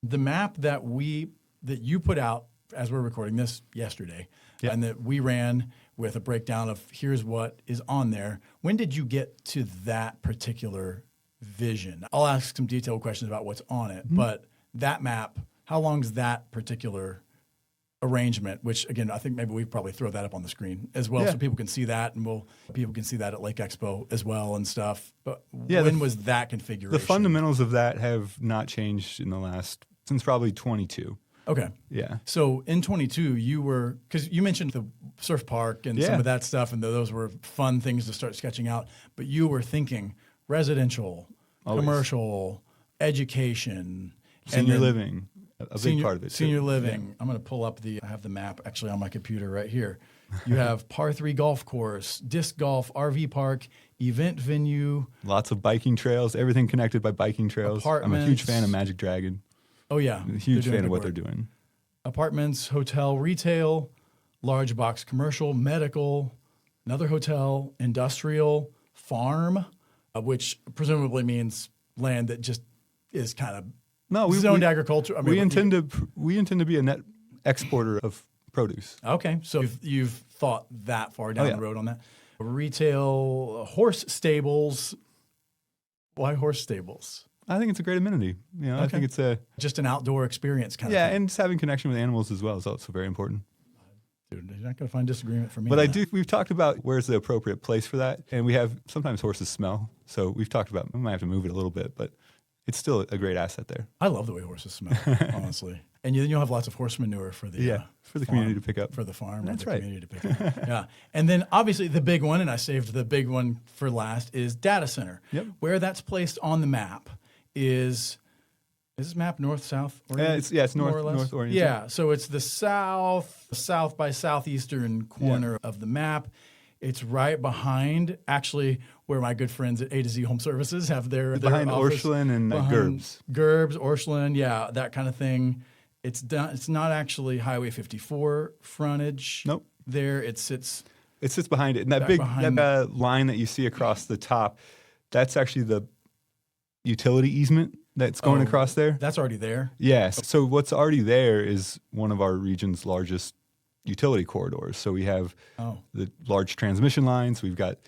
The map that you put out as we're recording this yesterday, and that we ran with a breakdown of here's what is on there. When did you get to that particular vision? I'll ask some detailed questions about what's on it, but that map, how long is that particular arrangement, which again, I think maybe we probably throw that up on the screen as well so people can see that, and people can see that at Lake Expo as well and stuff. But when was that configuration? The fundamentals of that have not changed since probably 22. Okay. Yeah. So in 22, you were, because you mentioned the surf park and some of that stuff, and those were fun things to start sketching out, but you were thinking residential, commercial, education, senior living, a big part of it. Senior living. Yeah. I'm going to pull up I have the map actually on my computer right here. You have par 3 golf course, disc golf, RV park, event venue. Lots of biking trails, everything connected by biking trails. I'm a huge fan of Magic Dragon. Oh, yeah. I'm a huge fan of what they're doing. Apartments, hotel, retail, large box commercial, medical, another hotel, industrial, farm, which presumably means land that just is kind of zoned agriculture. I mean, we intend to be a net exporter of produce. Okay, so you've thought that far down the road on that. Retail, horse stables. Why horse stables? I think it's a great amenity. I think it's just an outdoor experience kind of thing. Yeah, and just having connection with animals as well is also very important. Dude, you're not going to find disagreement from me. But we've talked about where's the appropriate place for that. And we have, sometimes horses smell. So we've talked about, we might have to move it a little bit, but it's still a great asset there. I love the way horses smell, honestly. And then you'll have lots of horse manure for the for the community to pick up. For the farm. That's the right. Community to pick up. Yeah. And then obviously the big one, and I saved the big one for last, is data center. Yep. Where that's placed on the map is this map north-south oriented? It's north oriented. Yeah, so it's the south by southeastern corner of the map. It's right behind, actually, where my good friends at A to Z Home Services have their behind office. Orscheln and Gerbs. Gerbs, Orscheln, yeah, that kind of thing. It's not actually Highway 54 frontage. Nope. There, it sits behind it. And that big line that you see across the top, that's actually the utility easement that's going across there. That's already there? Yes. So what's already there is one of our region's largest utility corridors. So we have the large transmission lines. We've got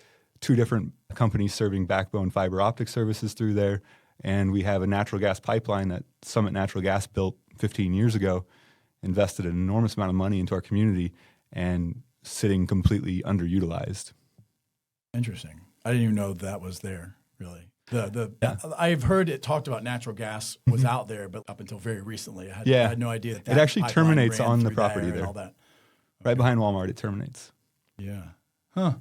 2 different companies serving backbone fiber optic services through there. And we have a natural gas pipeline that Summit Natural Gas built 15 years ago, invested an enormous amount of money into our community, and sitting completely underutilized. Interesting. I didn't even know that was there, really. I've heard it talked about natural gas was out there, but up until very recently, I had no idea that it actually terminates on the through property there. And all that. Right behind Walmart, it terminates. Yeah. Huh.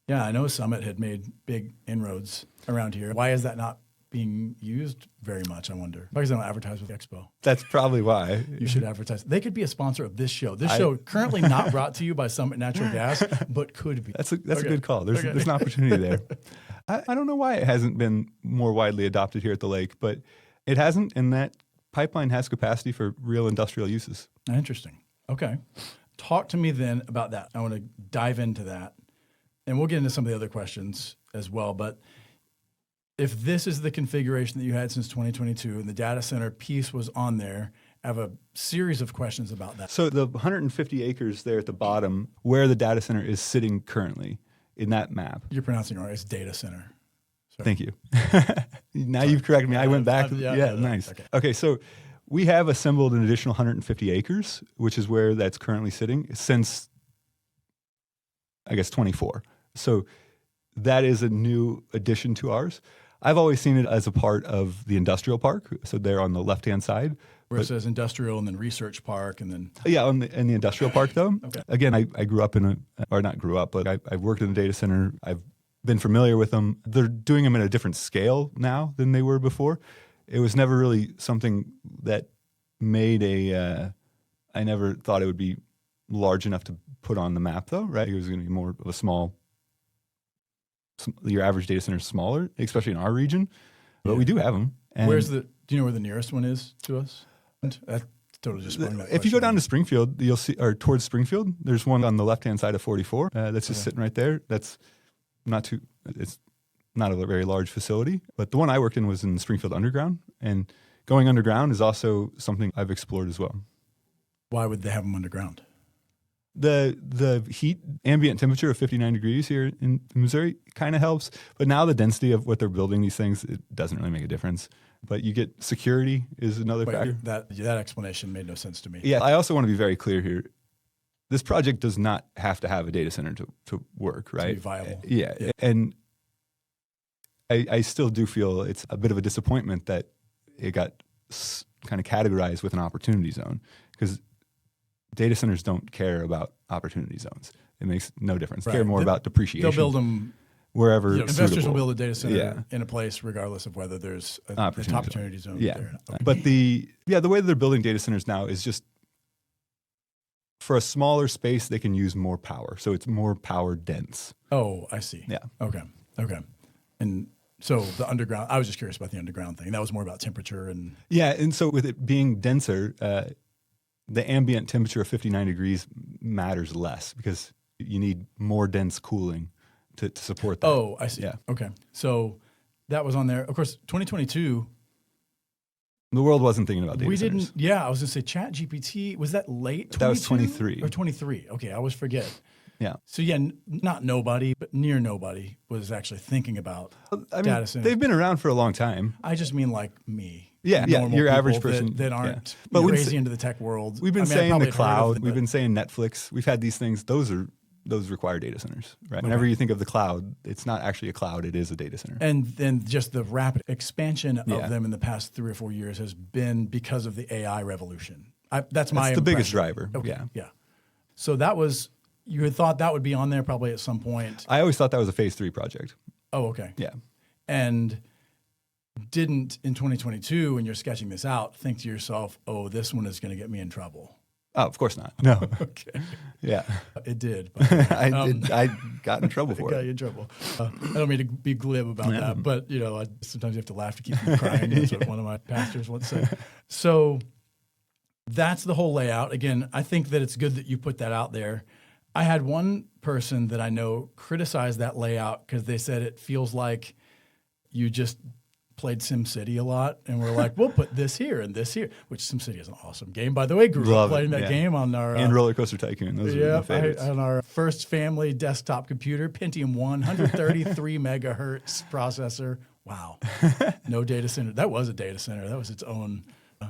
Yeah, I know Summit had made big inroads around here. Why is that not being used very much, I wonder? Because they don't advertise with Expo. That's probably why. You should advertise. They could be a sponsor of this show. This show currently not brought to you by Summit Natural Gas, but could be. That's a good call. There's an opportunity there. I don't know why it hasn't been more widely adopted here at the lake, but it hasn't, and that pipeline has capacity for real industrial uses. Interesting. Okay. Talk to me then about that. I want to dive into that, and we'll get into some of the other questions as well, but if this is the configuration that you had since 2022 and the data center piece was on there, I have a series of questions about that. So the 150 acres there at the bottom, where the data center is sitting currently in that map. You're pronouncing it right. It's data center. Sorry. Thank you. Now you've corrected me. I went back. Nice. Okay, so we have assembled an additional 150 acres, which is where that's currently sitting since, I guess, 24. So that is a new addition to ours. I've always seen it as a part of the industrial park. So they're on the left-hand side. Where it says industrial and then research park and then... Yeah, in the industrial park, though. Okay. Again, I grew up not grew up, but I've worked in a data center. I've been familiar with them. They're doing them at a different scale now than they were before. It was never really something that made I never thought it would be large enough to put on the map, though, right? It was going to be more of a small... Your average data center is smaller, especially in our region, but we do have them. And do you know where the nearest one is to us? That's totally just sprung that If you go down to Springfield, you'll see, or towards Springfield, there's one on the left-hand side of 44 that's just sitting right there. That's not too, it's not a very large facility, but the one I worked in was in Springfield Underground. And going underground is also something I've explored as well. Why would they have them underground? The heat, ambient temperature of 59 degrees here in Missouri kind of helps. But now the density of what they're building these things, it doesn't really make a difference. But you get security is another factor. That explanation made no sense to me. Yeah, I also want to be very clear here. This project does not have to have a data center to work, right? To be viable. Yeah. And I still do feel it's a bit of a disappointment that it got kind of categorized with an opportunity zone, because data centers don't care about opportunity zones. It makes no difference. They care more about depreciation. They'll build them wherever investors will build a data center in a place regardless of whether there's an opportunity zone there. Okay. But the way that they're building data centers now is just for a smaller space, they can use more power. So it's more power dense. Oh, I see. Yeah. Okay. And so the underground, I was just curious about the underground thing. That was more about temperature and... Yeah, and so with it being denser, the ambient temperature of 59 degrees matters less because you need more dense cooling to support that. Oh, I see. Yeah. Okay. So that was on there. Of course, 2022... The world wasn't thinking about data centers. Yeah, I was going to say Chat GPT, was that late? That was 23. Or 23. Okay, I always forget. Yeah. So yeah, not nobody, but near nobody was actually thinking about data centers. They've been around for a long time. I just mean like me. Yeah, your average person. That aren't crazy into the tech world. We've been saying the cloud. We've been saying Netflix. We've had these things. Those require data centers, right? Okay. Whenever you think of the cloud, it's not actually a cloud, it is a data center. And then just the rapid expansion of them in the past 3 or 4 years has been because of the AI revolution. That's the biggest driver. Okay. Yeah. So that was, you had thought that would be on there probably at some point. I always thought that was a phase 3 project. Oh, okay. Yeah. And didn't in 2022, when you're sketching this out, think to yourself, oh, this one is going to get me in trouble. Oh, of course not. No. Okay. Yeah. It did. But, I got in trouble for it. Got you in trouble. I don't mean to be glib about that, but sometimes you have to laugh to keep from crying. That's what one of my pastors once said. So that's the whole layout. Again, I think that it's good that you put that out there. I had one person that I know criticize that layout because they said it feels like you just played SimCity a lot, and we're like, we'll put this here and this here, which SimCity is an awesome game, by the way. Grew up playing that game on our... and Roller Coaster Tycoon. Those are my favorites. On our first family desktop computer, Pentium 1, 133 megahertz processor. Wow. No data center. That was a data center. That was its own... It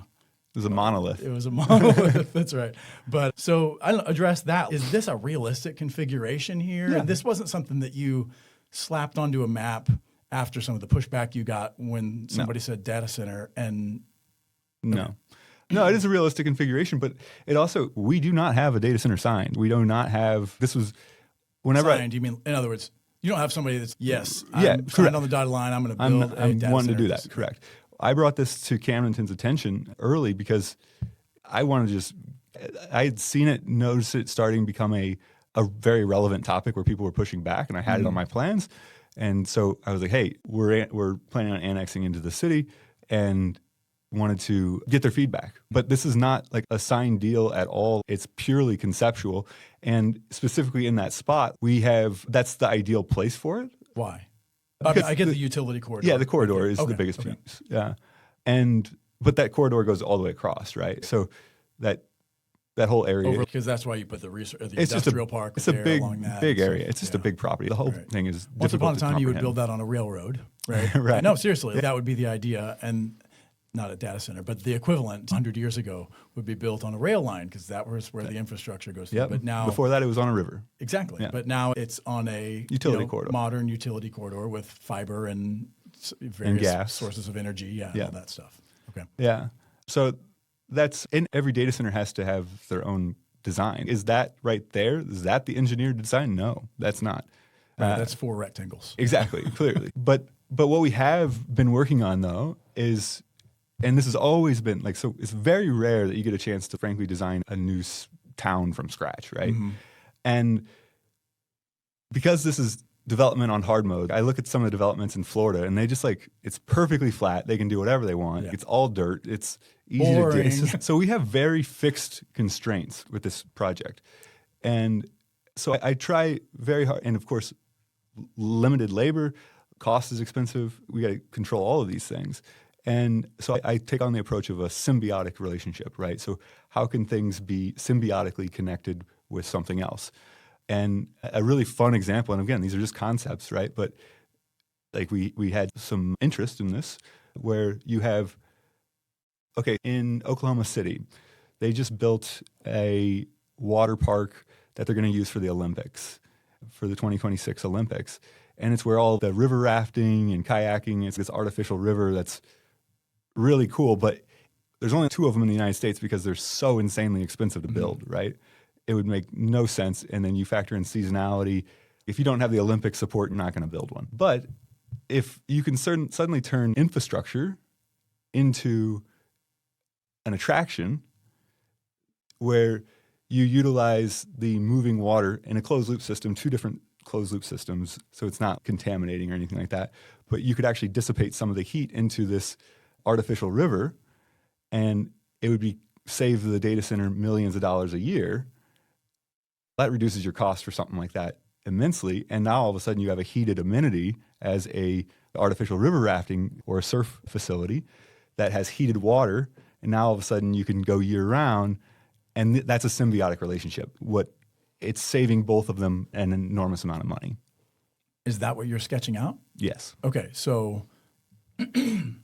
was a monolith. It was a monolith. That's right. But so I address that. Is this a realistic configuration here? Yeah. This wasn't something that you slapped onto a map after some of the pushback you got when somebody said data center and... No, it is a realistic configuration, but it also, we do not have a data center signed. We do not have, this was, whenever signed, you mean, in other words, you don't have somebody that's, I'm signed on the dotted line, I'm going to build a data center. I'm wanting to do that, correct. I brought this to Camdenton's attention early because I wanted to just, I had seen it, noticed it starting to become a very relevant topic where people were pushing back, and I had it on my plans. And so I was like, hey, we're planning on annexing into the city and wanted to get their feedback. But this is not like a signed deal at all. It's purely conceptual. And specifically in that spot, that's the ideal place for it. Why? I get the utility corridor. Yeah, the corridor is the biggest piece. Yeah. But that corridor goes all the way across, right? So that whole area, because that's why you put the industrial park. It's a along that. big area. It's just a big property. The whole thing is once upon a time you would comprehend. build that on a railroad, right? Right. No, seriously, that would be the idea, and not a data center, but the equivalent 100 years ago would be built on a rail line because that was where the infrastructure goes through. Yep. But now, before that, it was on a river. Exactly. Yeah. But now it's on a utility corridor, modern utility corridor with fiber and various gas sources of energy, all that stuff. Okay. Yeah. So every data center has to have their own design. Is that right there? Is that the engineered design? No, that's not. That's 4 rectangles. Exactly, clearly. But what we have been working on though is, and this has always been like, so it's very rare that you get a chance to frankly design a new town from scratch, right? Mm-hmm. And because this is development on hard mode, I look at some of the developments in Florida and they just it's perfectly flat. They can do whatever they want. Yeah. It's all dirt. It's easy Boring. to do. So we have very fixed constraints with this project. And so I try very hard, and of course, limited labor, cost is expensive. We got to control all of these things. And so I take on the approach of a symbiotic relationship, right? So how can things be symbiotically connected with something else? And a really fun example, and again, these are just concepts, right? But like we had some interest in this where you have, okay, in Oklahoma City, they just built a water park that they're going to use for the Olympics, for the 2026 Olympics. And it's where all the river rafting and kayaking, it's this artificial river that's really cool, but there's only 2 of them in the United States because they're so insanely expensive to build, right? It would make no sense. And then you factor in seasonality. If you don't have the Olympic support, you're not going to build one. But if you can suddenly turn infrastructure into an attraction where you utilize the moving water in a closed loop system, 2 different closed loop systems, so it's not contaminating or anything like that, but you could actually dissipate some of the heat into this artificial river, and it would be save the data center millions of dollars a year. That reduces your cost for something like that immensely, and now all of a sudden you have a heated amenity as a artificial river rafting or a surf facility that has heated water, and now all of a sudden you can go year round, and that's a symbiotic relationship. It's saving both of them an enormous amount of money. Is that what you're sketching out? Yes. Okay, so in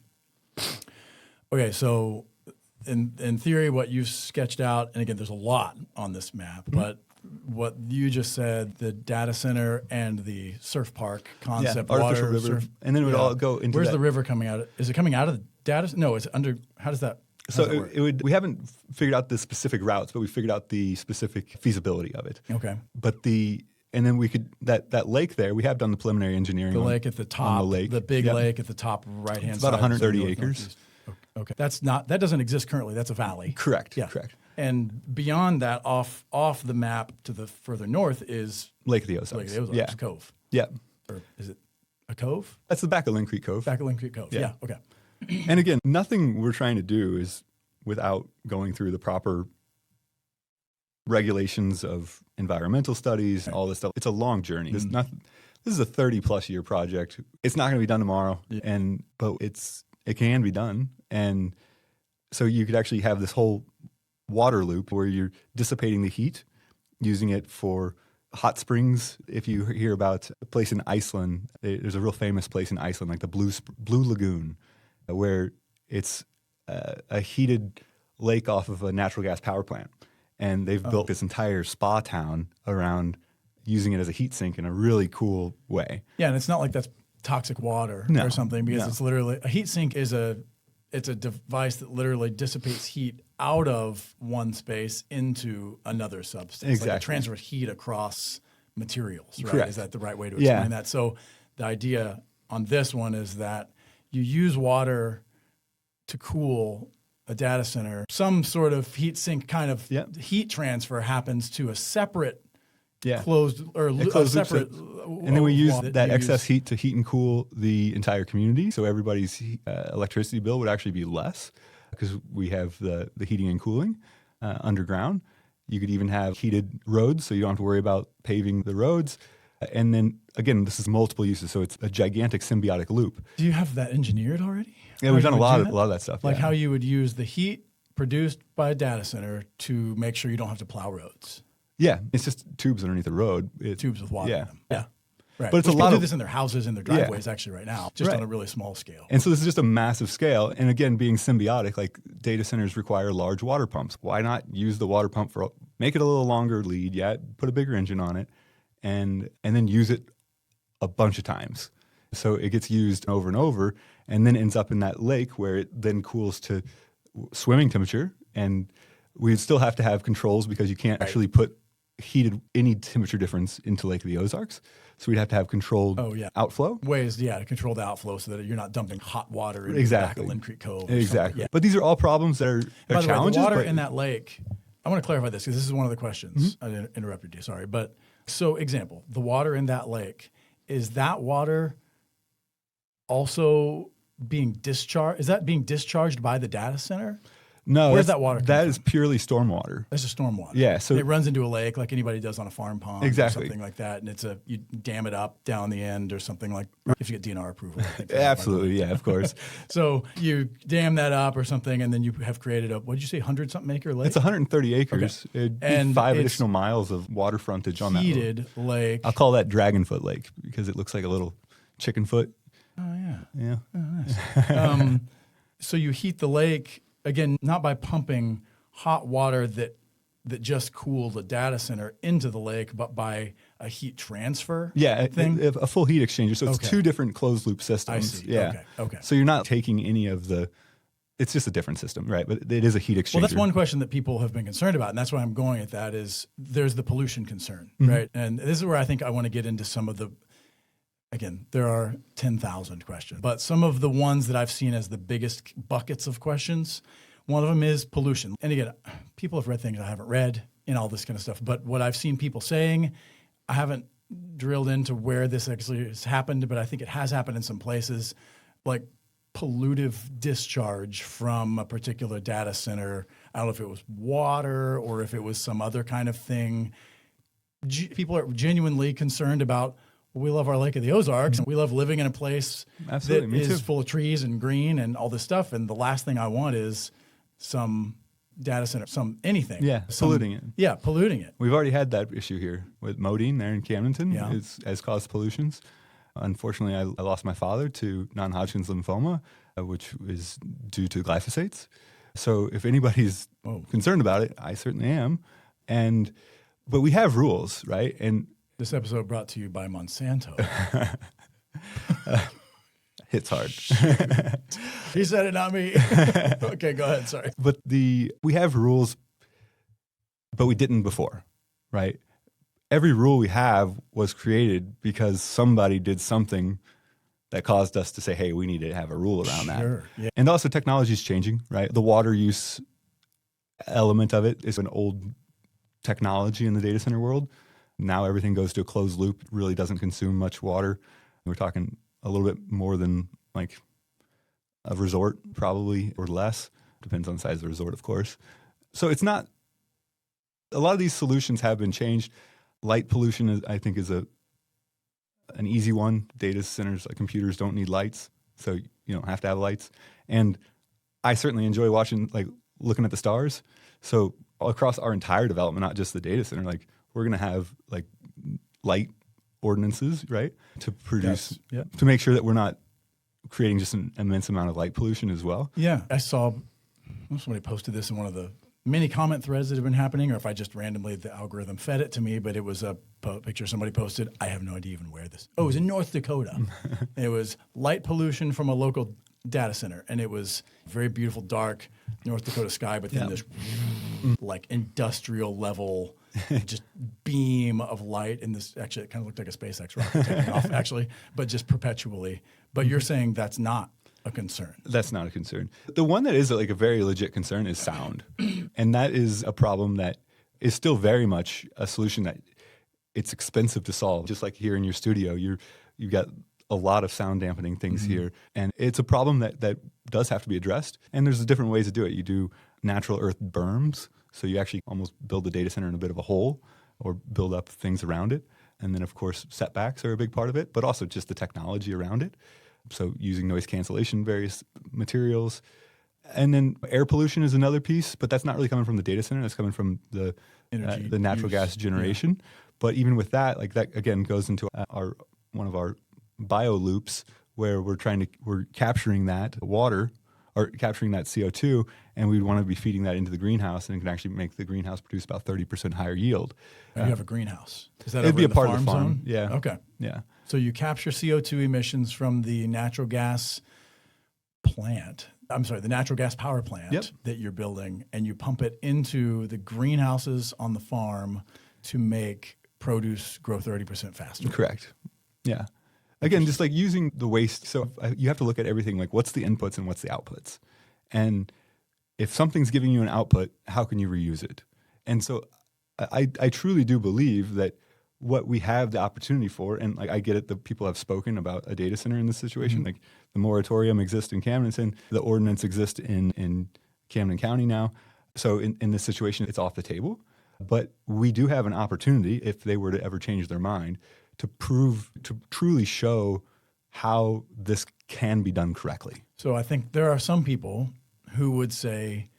theory, what you've sketched out, and again, there's a lot on this map, but what you just said, the data center and the surf park concept, artificial water, river, surf, and then it would all go into. Where's the river coming out? Is it coming out of the data? No, it's under. How does that? So we haven't figured out the specific routes, but we figured out the specific feasibility of it. Okay. But and then we could that lake there. We have done the preliminary engineering. The lake at the top, the big lake at the top right hand side. It's about 130 acres. Okay, that doesn't exist currently. That's a valley. Correct. Yeah. Correct. And beyond that, off the map to the further north is Lake of the Ozarks. Lake of the Ozarks, yeah. Cove. Yeah. Or is it a cove? That's the back of Lynn Creek Cove. Back of Lynn Creek Cove. Yeah. Okay. And again, nothing we're trying to do is without going through the proper regulations of environmental studies and all this stuff. It's a long journey. This is a 30-plus year project. It's not going to be done tomorrow, but it can be done. And so you could actually have this whole water loop where you're dissipating the heat, using it for hot springs. If you hear about a place in Iceland, there's a real famous place in Iceland, like the Blue Lagoon, where it's a heated lake off of a natural gas power plant. And they've built this entire spa town around using it as a heat sink in a really cool way. Yeah, and it's not like that's toxic water or something, because it's literally a heat sink is a device that literally dissipates heat out of one space into another substance. Exactly. Like it transfers heat across materials, right? Correct. Is that the right way to explain that? So the idea on this one is that you use water to cool a data center. Some sort of heat sink kind of heat transfer happens to a separate closed separate, and then we use that excess heat to heat and cool the entire community. So everybody's electricity bill would actually be less because we have the heating and cooling underground. You could even have heated roads, so you don't have to worry about paving the roads. And then again, this is multiple uses, so it's a gigantic symbiotic loop. Do you have that engineered already? Yeah, we've done a lot of that stuff. Like how you would use the heat produced by a data center to make sure you don't have to plow roads. Yeah, it's just tubes underneath the road. Tubes with water in them. Yeah. Right. But it's a lot of this in their houses and their driveways actually right now, just on a really small scale. And so this is just a massive scale. And again, being symbiotic, like data centers require large water pumps. Why not use the water pump make it a little longer lead, put a bigger engine on it, and then use it a bunch of times. So it gets used over and over, and then ends up in that lake where it then cools to swimming temperature. And we'd still have to have controls because you can't actually put any temperature difference into Lake of the Ozarks. So we'd have to have controlled outflow. Ways, to control the outflow so that you're not dumping hot water into the back of Lynn Creek Cove. Exactly. But these are all problems that are By the challenges. Way, the water in that lake, I want to clarify this because this is one of the questions. I interrupted you, sorry. But so example, the water in that lake, is that water also being discharged? Is that being discharged by the data center? No, Where's that water come that from? is purely stormwater. That's just stormwater. Yeah, so it runs into a lake like anybody does on a farm pond Exactly. or something like that, and you dam it up down the end or something like. If you get DNR approval, I think, absolutely, yeah, of course. So you dam that up or something, and then you have created a, what did you say, 100-something acre lake? It's 130 acres. Okay. It'd be And 5 it's additional miles of water frontage on that. Heated lake. I'll call that Dragonfoot Lake because it looks like a little chicken foot. Oh yeah. Yeah. Oh, nice. So you heat the lake again, not by pumping hot water that just cooled a data center into the lake, but by a heat transfer. Thing. A full heat exchanger. So it's 2 different closed loop systems. I see. Yeah. Okay. So you're not taking any of the. It's just a different system, right? But it is a heat exchanger. Well, that's one question that people have been concerned about, and that's why I'm going at that. Is there's the pollution concern, right? And this is where I think I want to get into some of the. Again, there are 10,000 questions, but some of the ones that I've seen as the biggest buckets of questions, one of them is pollution. And again, people have read things I haven't read and all this kind of stuff, but what I've seen people saying, I haven't drilled into where this actually has happened, but I think it has happened in some places, like pollutive discharge from a particular data center. I don't know if it was water or if it was some other kind of thing. People are genuinely concerned about, we love our lake of the Ozarks, and we love living in a place that is full of trees and green and all this stuff. And the last thing I want is some data center, anything. Yeah, polluting it. Yeah, polluting it. We've already had that issue here with Modine there in Camdenton. Yeah. It has caused pollutions. Unfortunately, I lost my father to non-Hodgkin's lymphoma, which is due to glyphosates. So if anybody's concerned about it, I certainly am. But we have rules, right? And this episode brought to you by Monsanto. Hits hard. He said it, not me. Okay, go ahead. Sorry. But we have rules, but we didn't before, right? Every rule we have was created because somebody did something that caused us to say, hey, we need to have a rule around that. Yeah. And also technology is changing, right? The water use element of it is an old technology in the data center world. Now everything goes to a closed loop. It really doesn't consume much water. We're talking a little bit more than like a resort probably, or less. Depends on the size of the resort, of course. So it's not, a lot of these solutions have been changed. Light pollution, I think, is an easy one. Data centers, like computers, don't need lights, so you don't have to have lights. And I certainly enjoy looking at the stars. So across our entire development, not just the data center, like we're going to have like light ordinances, right, to produce, to make sure that we're not creating just an immense amount of light pollution as well. Yeah, I saw somebody posted this in one of the many comment threads that have been happening, or if I just randomly, the algorithm fed it to me, but it was a picture somebody posted. I have no idea even where this. Oh, it was in North Dakota. It was light pollution from a local data center, and it was very beautiful, dark North Dakota sky, but then this like industrial level just beam of light in this. Actually, it kind of looked like a SpaceX rocket taking off, actually, but just perpetually. But you're saying that's not a concern. That's not a concern. The one that is like a very legit concern is sound. And that is a problem that is still very much a solution that it's expensive to solve. Just like here in your studio, you've got a lot of sound dampening things here. And it's a problem that does have to be addressed. And there's different ways to do it. You do natural earth berms. So you actually almost build the data center in a bit of a hole or build up things around it. And then, of course, setbacks are a big part of it, but also just the technology around it. So using noise cancellation, various materials. And then air pollution is another piece, but that's not really coming from the data center. That's coming from the natural gas generation. Yeah. But even with that, like that, again, goes into one of our bio loops where we're capturing that water or capturing that CO2, and we want to be feeding that into the greenhouse, and it can actually make the greenhouse produce about 30% higher yield. You have a greenhouse. Is that it'd be a part farm of the farm zone? Yeah. Okay. Yeah. So you capture CO2 emissions from the natural gas plant. I'm sorry, the natural gas power plant that you're building, and you pump it into the greenhouses on the farm to make produce grow 30% faster. Correct. Yeah. Again, just like using the waste. So you have to look at everything like what's the inputs and what's the outputs. And if something's giving you an output, how can you reuse it? And so I truly do believe that what we have the opportunity for, and like I get it, the people have spoken about a data center in this situation. Like the moratorium exists in Camdenton, the ordinance exists in Camden County now. So in this situation, it's off the table. But we do have an opportunity, if they were to ever change their mind, to truly show how this can be done correctly. So I think there are some people who would say,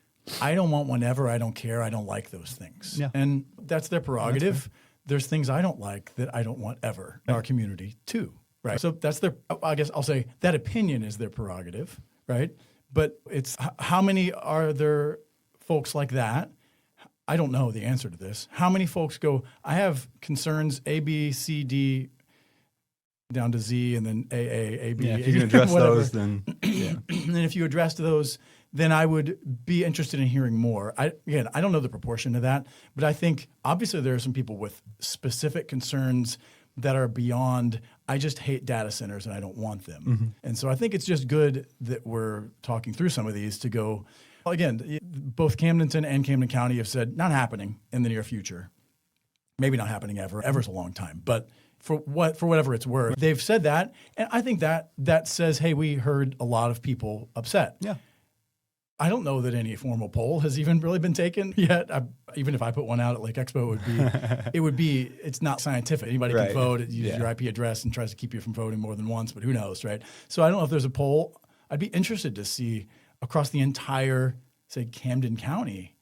I don't want one ever, I don't care, I don't like those things. Yeah. And that's their prerogative. There's things I don't like that I don't want ever in our community too, right? So that's I guess I'll say that opinion is their prerogative, right? But it's how many are there folks like that? I don't know the answer to this. How many folks go, I have concerns A, B, C, D, down to Z, and then A, B. Yeah, if you can address those, then yeah. And if you addressed those, then I would be interested in hearing more. I don't know the proportion of that, but I think obviously there are some people with specific concerns that are beyond, I just hate data centers and I don't want them. Mm-hmm. And so I think it's just good that we're talking through some of these to go, well, again, both Camdenton and Camden County have said not happening in the near future. Maybe not happening ever. Ever's a long time, but for whatever it's worth, they've said that. And I think that says, hey, we heard a lot of people upset. Yeah. I don't know that any formal poll has even really been taken yet. Even if I put one out at Lake Expo, it's not scientific. Anybody can vote. It uses your IP address and tries to keep you from voting more than once, but who knows, right? So I don't know if there's a poll. I'd be interested to see across the entire, say, Camden County,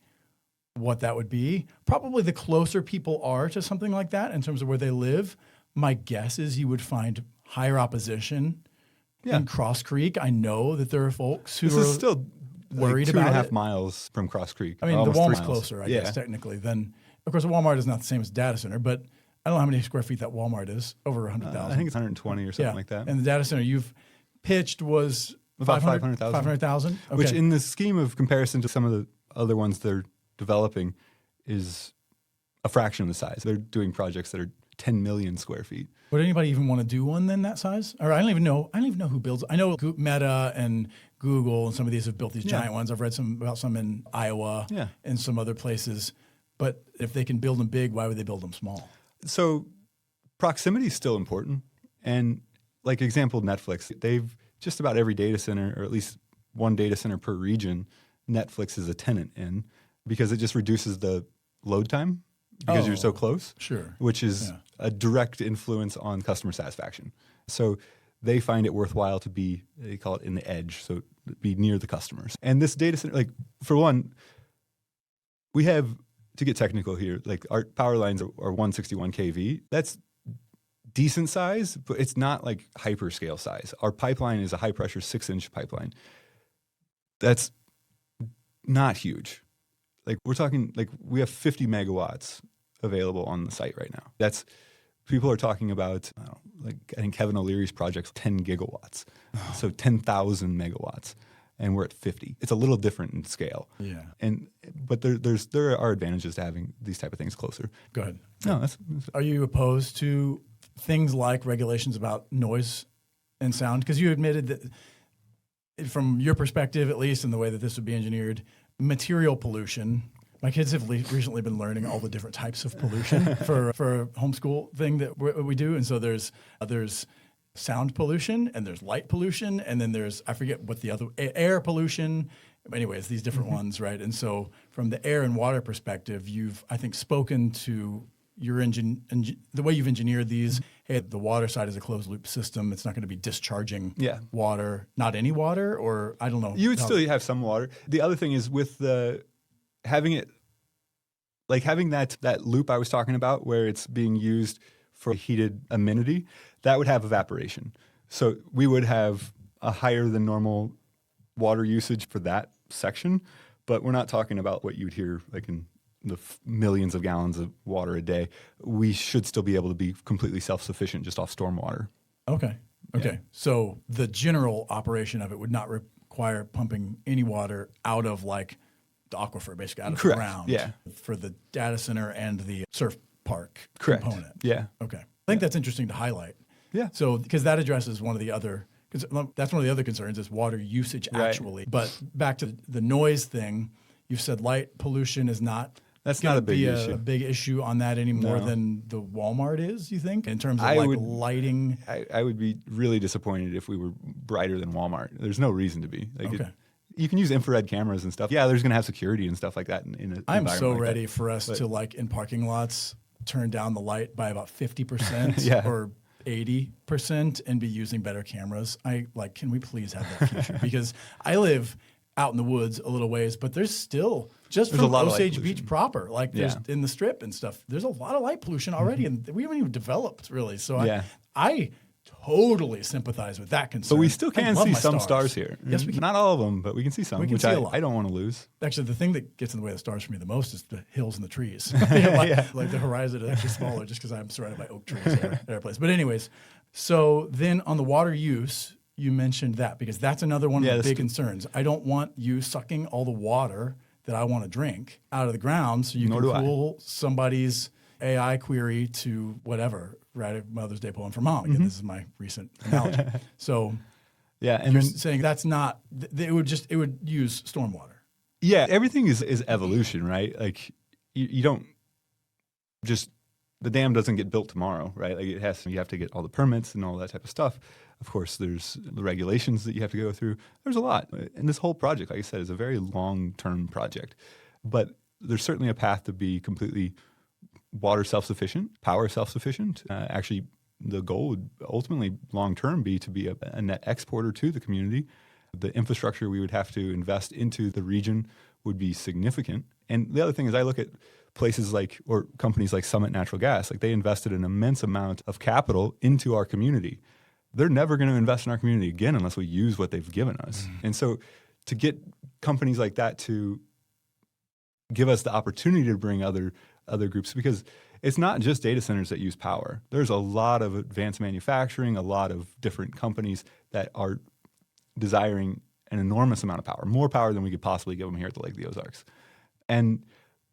what that would be. Probably the closer people are to something like that in terms of where they live, my guess is you would find higher opposition in Cross Creek. I know that there are folks who are still worried about it. 2.5 miles from Cross Creek. I mean, the Walmart's closer, I guess, technically. Then, of course, a Walmart is not the same as a data center, but I don't know how many square feet that Walmart is, over 100,000. I think it's 120 or something like that. And the data center you've pitched was about 500,000. 500,000? Okay. Which in the scheme of comparison to some of the other ones they're developing is a fraction of the size. They're doing projects that are 10 million square feet. Would anybody even want to do one then that size? Or I don't even know who builds. I know Meta and Google and some of these have built these giant ones. I've read about some in Iowa and some other places. But if they can build them big, why would they build them small? So proximity is still important. And like example, Netflix, they've just about every data center, or at least one data center per region, Netflix is a tenant in, because it just reduces the load time because you're so close. Sure. Which is a direct influence on customer satisfaction. So they find it worthwhile to be, they call it in the edge, so be near the customers. And this data center, like for one, we have, to get technical here, like our power lines are 161 kV. That's decent size, but it's not like hyperscale size. Our pipeline is a high pressure 6-inch pipeline. That's not huge. Like we're talking, like we have 50 megawatts available on the site right now. That's, people are talking about, I think Kevin O'Leary's project's 10 gigawatts. So 10,000 megawatts. And we're at 50. It's a little different in scale. Yeah. But there are advantages to having these type of things closer. Go ahead. No, Are you opposed to things like regulations about noise and sound? Because you admitted that from your perspective, at least in the way that this would be engineered, material pollution. My kids have recently been learning all the different types of pollution for a homeschool thing that we do. And so there's sound pollution and there's light pollution. And then there's, I forget what the other, air pollution. Anyways, these different ones, right? And so from the air and water perspective, you've, I think, spoken to your the way you've engineered these. Hey, the water side is a closed loop system. It's not going to be discharging water, not any water, or I don't know. You would still have some water. The other thing is with having that loop I was talking about where it's being used for heated amenity, that would have evaporation. So we would have a higher than normal water usage for that section, but we're not talking about what you'd hear like in the millions of gallons of water a day. We should still be able to be completely self-sufficient just off stormwater. Okay. Yeah. So the general operation of it would not require pumping any water out of like the aquifer, basically out of the ground. Yeah. For the data center and the surf park component. Yeah. Okay. I think that's interesting to highlight. Yeah. So because that addresses one of the other, because that's one of the other concerns is water usage actually. But back to the noise thing, you've said light pollution is not. That's not a big issue. A big issue on that any more than the Walmart is, you think, in terms of lighting? I would be really disappointed if we were brighter than Walmart. There's no reason to be. You can use infrared cameras and stuff. Yeah, there's going to have security and stuff like that in an I'm so like ready that. for us to, like, in parking lots, turn down the light by about 50% Yeah. or 80% and be using better cameras. Can we please have that future? Because I live out in the woods a little ways, but there's still, just There's from a lot of light Osage pollution. Beach proper, like there's Yeah. in the Strip and stuff, there's a lot of light pollution already, and we haven't even developed really. So Yeah. I totally sympathize with that concern. But we still I can love see my some stars here. Yes, we can. Not all of them, but we can see some, We can which see a lot. I don't want to lose. Actually, the thing that gets in the way of the stars for me the most is the hills and the trees. Like the horizon is actually smaller just because I'm surrounded by oak trees at every place. But anyways, so then on the water use, you mentioned that because that's another one of the big concerns. I don't want you sucking all the water that I want to drink out of the ground so you can cool somebody's AI query to whatever, write a Mother's Day poem for mom. Again, this is my recent analogy. So Yeah, and you're then saying that's not, it would use stormwater. yeah, everything is evolution, right? Like you don't just the dam doesn't get built tomorrow, right? Like you have to get all the permits and all that type of stuff. Of course, there's the regulations that you have to go through. There's a lot. And this whole project, like I said, is a very long-term project. But there's certainly a path to be completely water self-sufficient, power self-sufficient. Actually, the goal would ultimately long-term be to be a net exporter to the community. The infrastructure we would have to invest into the region would be significant. And the other thing is I look at places like, or companies like Summit Natural Gas, like they invested an immense amount of capital into our community. They're never going to invest in our community again unless we use what they've given us. And so to get companies like that to give us the opportunity to bring other groups, because it's not just data centers that use power. There's a lot of advanced manufacturing, a lot of different companies that are desiring an enormous amount of power, more power than we could possibly give them here at the Lake of the Ozarks. And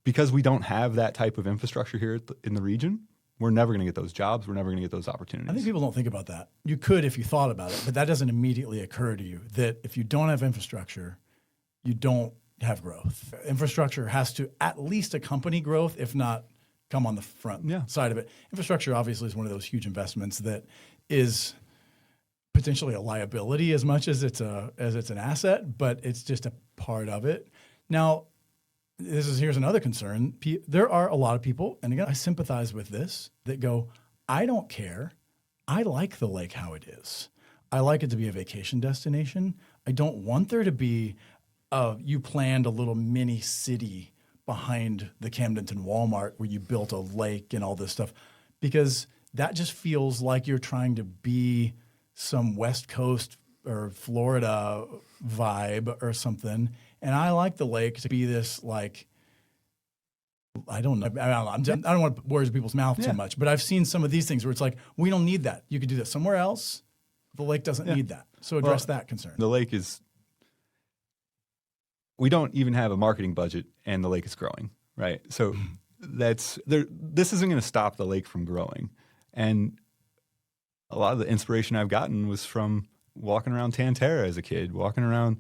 because we don't have that type of infrastructure here in the region, we're never going to get those jobs. We're never going to get those opportunities. I think people don't think about that. You could if you thought about it, but that doesn't immediately occur to you that if you don't have infrastructure, you don't have growth. Infrastructure has to at least accompany growth, if not come on the front side of it. Infrastructure obviously is one of those huge investments that is potentially a liability as much as it's an asset, but it's just a part of it. Now, here's another concern. There are a lot of people, and again, I sympathize with this, that go, I don't care. I like the lake how it is. I like it to be a vacation destination. I don't want there to be you planned a little mini city behind the Camdenton Walmart where you built a lake and all this stuff, because that just feels like you're trying to be some West Coast or Florida vibe or something. And I like the lake to be this, like, I don't know. I don't want to put words in people's mouth too much, but I've seen some of these things where it's like, we don't need that. You could do that somewhere else. The lake doesn't need that. So address that concern. The lake is, we don't even have a marketing budget and the lake is growing, right? So this isn't going to stop the lake from growing. And a lot of the inspiration I've gotten was from walking around Tantera as a kid, walking around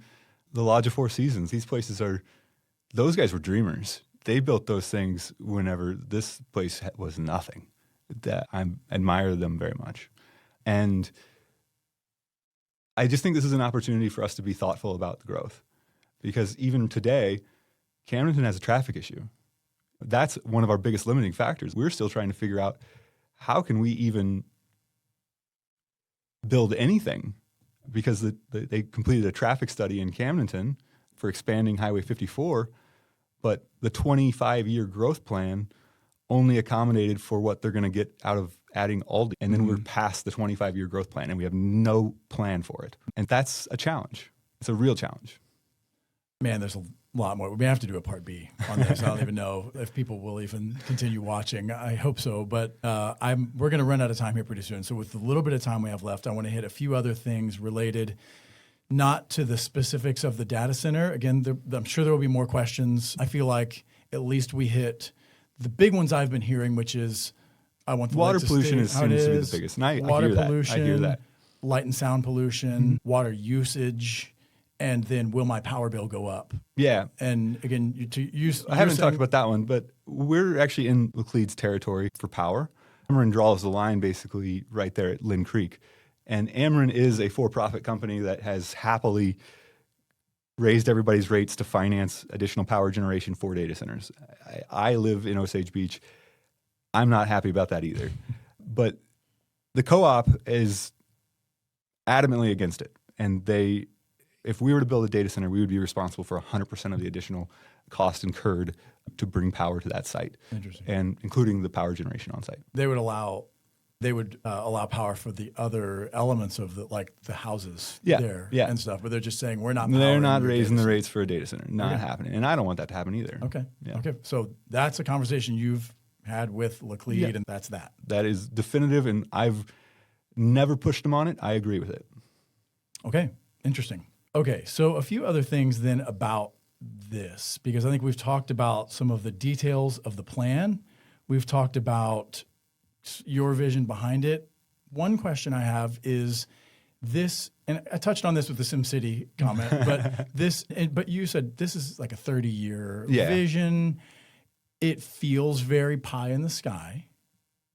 the Lodge of Four Seasons. These places those guys were dreamers. They built those things whenever this place was nothing. That I admire them very much. And I just think this is an opportunity for us to be thoughtful about the growth. Because even today, Camdenton has a traffic issue. That's one of our biggest limiting factors. We're still trying to figure out how can we even build anything, because they completed a traffic study in Camdenton for expanding Highway 54, but the 25-year growth plan only accommodated for what they're going to get out of adding Aldi. And then we're past the 25-year growth plan, and we have no plan for it. And that's a challenge. It's a real challenge. Man, there's a lot more. We may have to do a part B on this. I don't even know if people will even continue watching. I hope so, but we're going to run out of time here pretty soon. So with the little bit of time we have left, I want to hit a few other things related not to the specifics of the data center. Again, I'm sure there will be more questions. I feel like at least we hit the big ones I've been hearing, which is I want the water lake pollution seems to be the biggest. And water I pollution, hear that. light and sound pollution, water usage. And then will my power bill go up? Yeah. And again, I haven't talked about that one, but we're actually in Laclede's territory for power. Ameren draws the line basically right there at Lynn Creek. And Ameren is a for-profit company that has happily raised everybody's rates to finance additional power generation for data centers. I live in Osage Beach. I'm not happy about that either. But the co-op is adamantly against it. And if we were to build a data center, we would be responsible for 100% of the additional cost incurred to bring power to that site. Interesting. And including the power generation on site. They would allow power for the other elements of the houses there and stuff, but they're just saying they're not raising the rates for a data center. Not happening. And I don't want that to happen either. Okay. Yeah. Okay. So that's a conversation you've had with Laclede, and that's that. That is definitive, and I've never pushed them on it. I agree with it. Okay. Interesting. Okay. So a few other things then about this, because I think we've talked about some of the details of the plan. We've talked about your vision behind it. One question I have is this, and I touched on this with the SimCity comment, but you said this is like a 30-year vision. It feels very pie in the sky.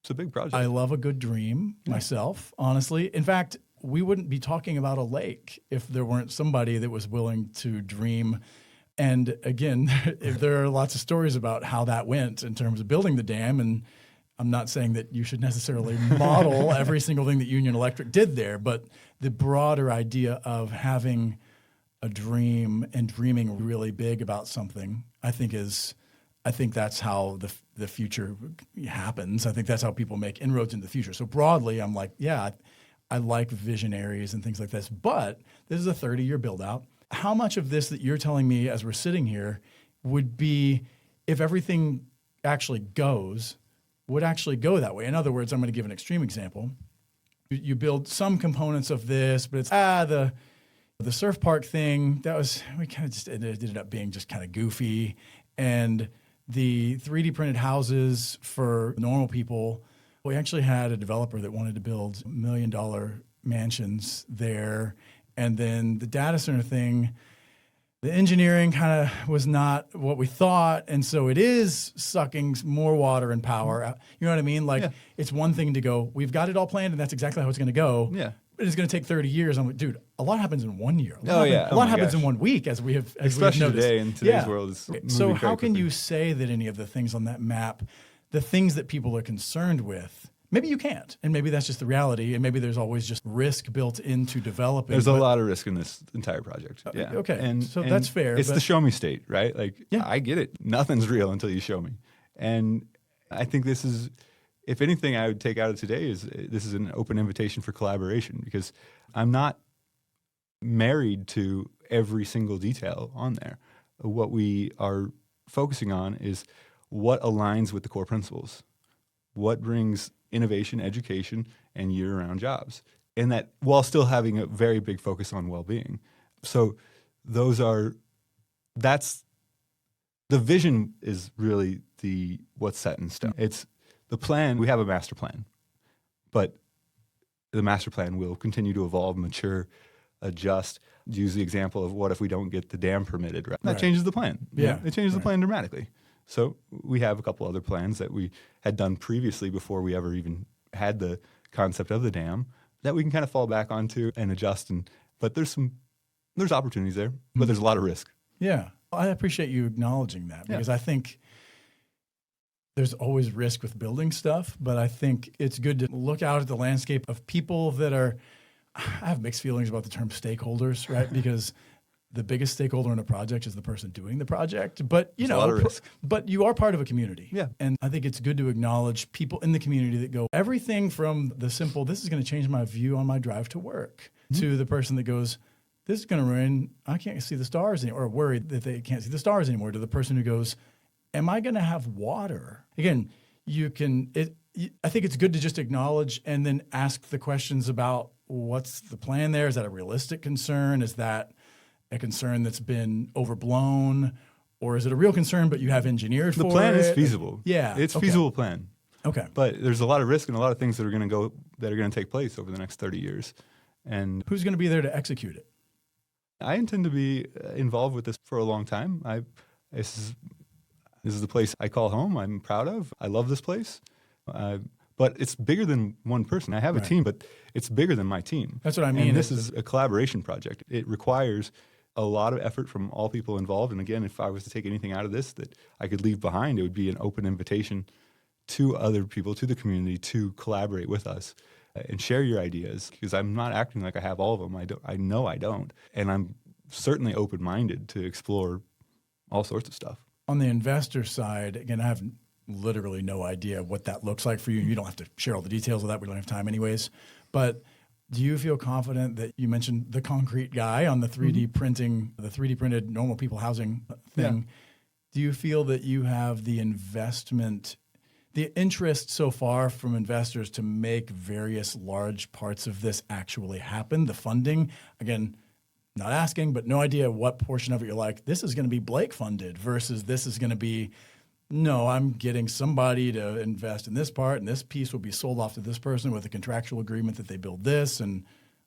It's a big project. I love a good dream myself, honestly. In fact, we wouldn't be talking about a lake if there weren't somebody that was willing to dream. And again, if there are lots of stories about how that went in terms of building the dam, and I'm not saying that you should necessarily model every single thing that Union Electric did there, but the broader idea of having a dream and dreaming really big about something, I think that's how the future happens. I think that's how people make inroads into the future. So broadly, I'm like, I like visionaries and things like this, but this is a 30-year build out. How much of this that you're telling me as we're sitting here would be, if everything actually would actually go that way? In other words, I'm going to give an extreme example. You build some components of this, but it's the surf park thing, we kind of just it ended up being just kind of goofy. And the 3D printed houses for normal people, we actually had a developer that wanted to build $1 million mansions there. And then the data center thing, the engineering kind of was not what we thought. And so it is sucking more water and power. You know what I mean? It's one thing to go, we've got it all planned and that's exactly how it's going to go. Yeah. But it's going to take 30 years. I'm like, dude, a lot happens in 1 year. A lot Oh happens in 1 week, as we have Especially noticed. today, in today's world. So how can you say that any of the things on that map, the things that people are concerned with, maybe you can't, and maybe that's just the reality, and maybe there's always just risk built into developing. There's a lot of risk in this entire project. Yeah. Okay, and that's fair. It's the show me state, right? I get it. Nothing's real until you show me. And I think this is, if anything I would take out of today is this is an open invitation for collaboration, because I'm not married to every single detail on there. What we are focusing on is what aligns with the core principles, what brings innovation, education, and year-round jobs, and that while still having a very big focus on well-being. So that's the vision is really what's set in stone. It's the plan. We have a master plan, but the master plan will continue to evolve, mature, adjust. Use the example of what if we don't get the dam permitted, right? That changes the plan. Yeah. It changes the plan dramatically. So we have a couple other plans that we had done previously before we ever even had the concept of the dam that we can kind of fall back onto and adjust. But there's opportunities there, but there's a lot of risk. Yeah. I appreciate you acknowledging that, because I think there's always risk with building stuff, but I think it's good to look out at the landscape of people that I have mixed feelings about the term stakeholders, right? Because the biggest stakeholder in a project is the person doing the project, but a lot of risk. But you are part of a community. Yeah. And I think it's good to acknowledge people in the community that go, everything from the simple, this is going to change my view on my drive to work, to the person that goes, this is going to ruin, I can't see the stars anymore, or worried that they can't see the stars anymore, to the person who goes, am I going to have water? Again, I think it's good to just acknowledge and then ask the questions about what's the plan there? Is that a realistic concern? Is that a concern that's been overblown, or is it a real concern but you have engineered for it? The plan is feasible. Yeah. It's a feasible plan. Okay. But there's a lot of risk and a lot of things that are going to take place over the next 30 years. And who's going to be there to execute it? I intend to be involved with this for a long time. This is the place I call home. I'm proud of. I love this place. But it's bigger than one person. I have a team, but it's bigger than my team. That's what I mean. And this is a collaboration project. It requires a lot of effort from all people involved. And again, if I was to take anything out of this that I could leave behind, it would be an open invitation to other people, to the community, to collaborate with us and share your ideas, because I'm not acting like I have all of them. I know I don't. And I'm certainly open-minded to explore all sorts of stuff. On the investor side, again, I have literally no idea what that looks like for you. You don't have to share all the details of that. We don't have time anyways. But do you feel confident that you mentioned the concrete guy on the 3D printing, the 3D printed normal people housing thing? Yeah. Do you feel that you have the investment, the interest so far from investors to make various large parts of this actually happen? The funding, again, not asking, but no idea what portion of it you're like, this is going to be Blake funded versus this is going to be, no, I'm getting somebody to invest in this part, and this piece will be sold off to this person with a contractual agreement that they build this. And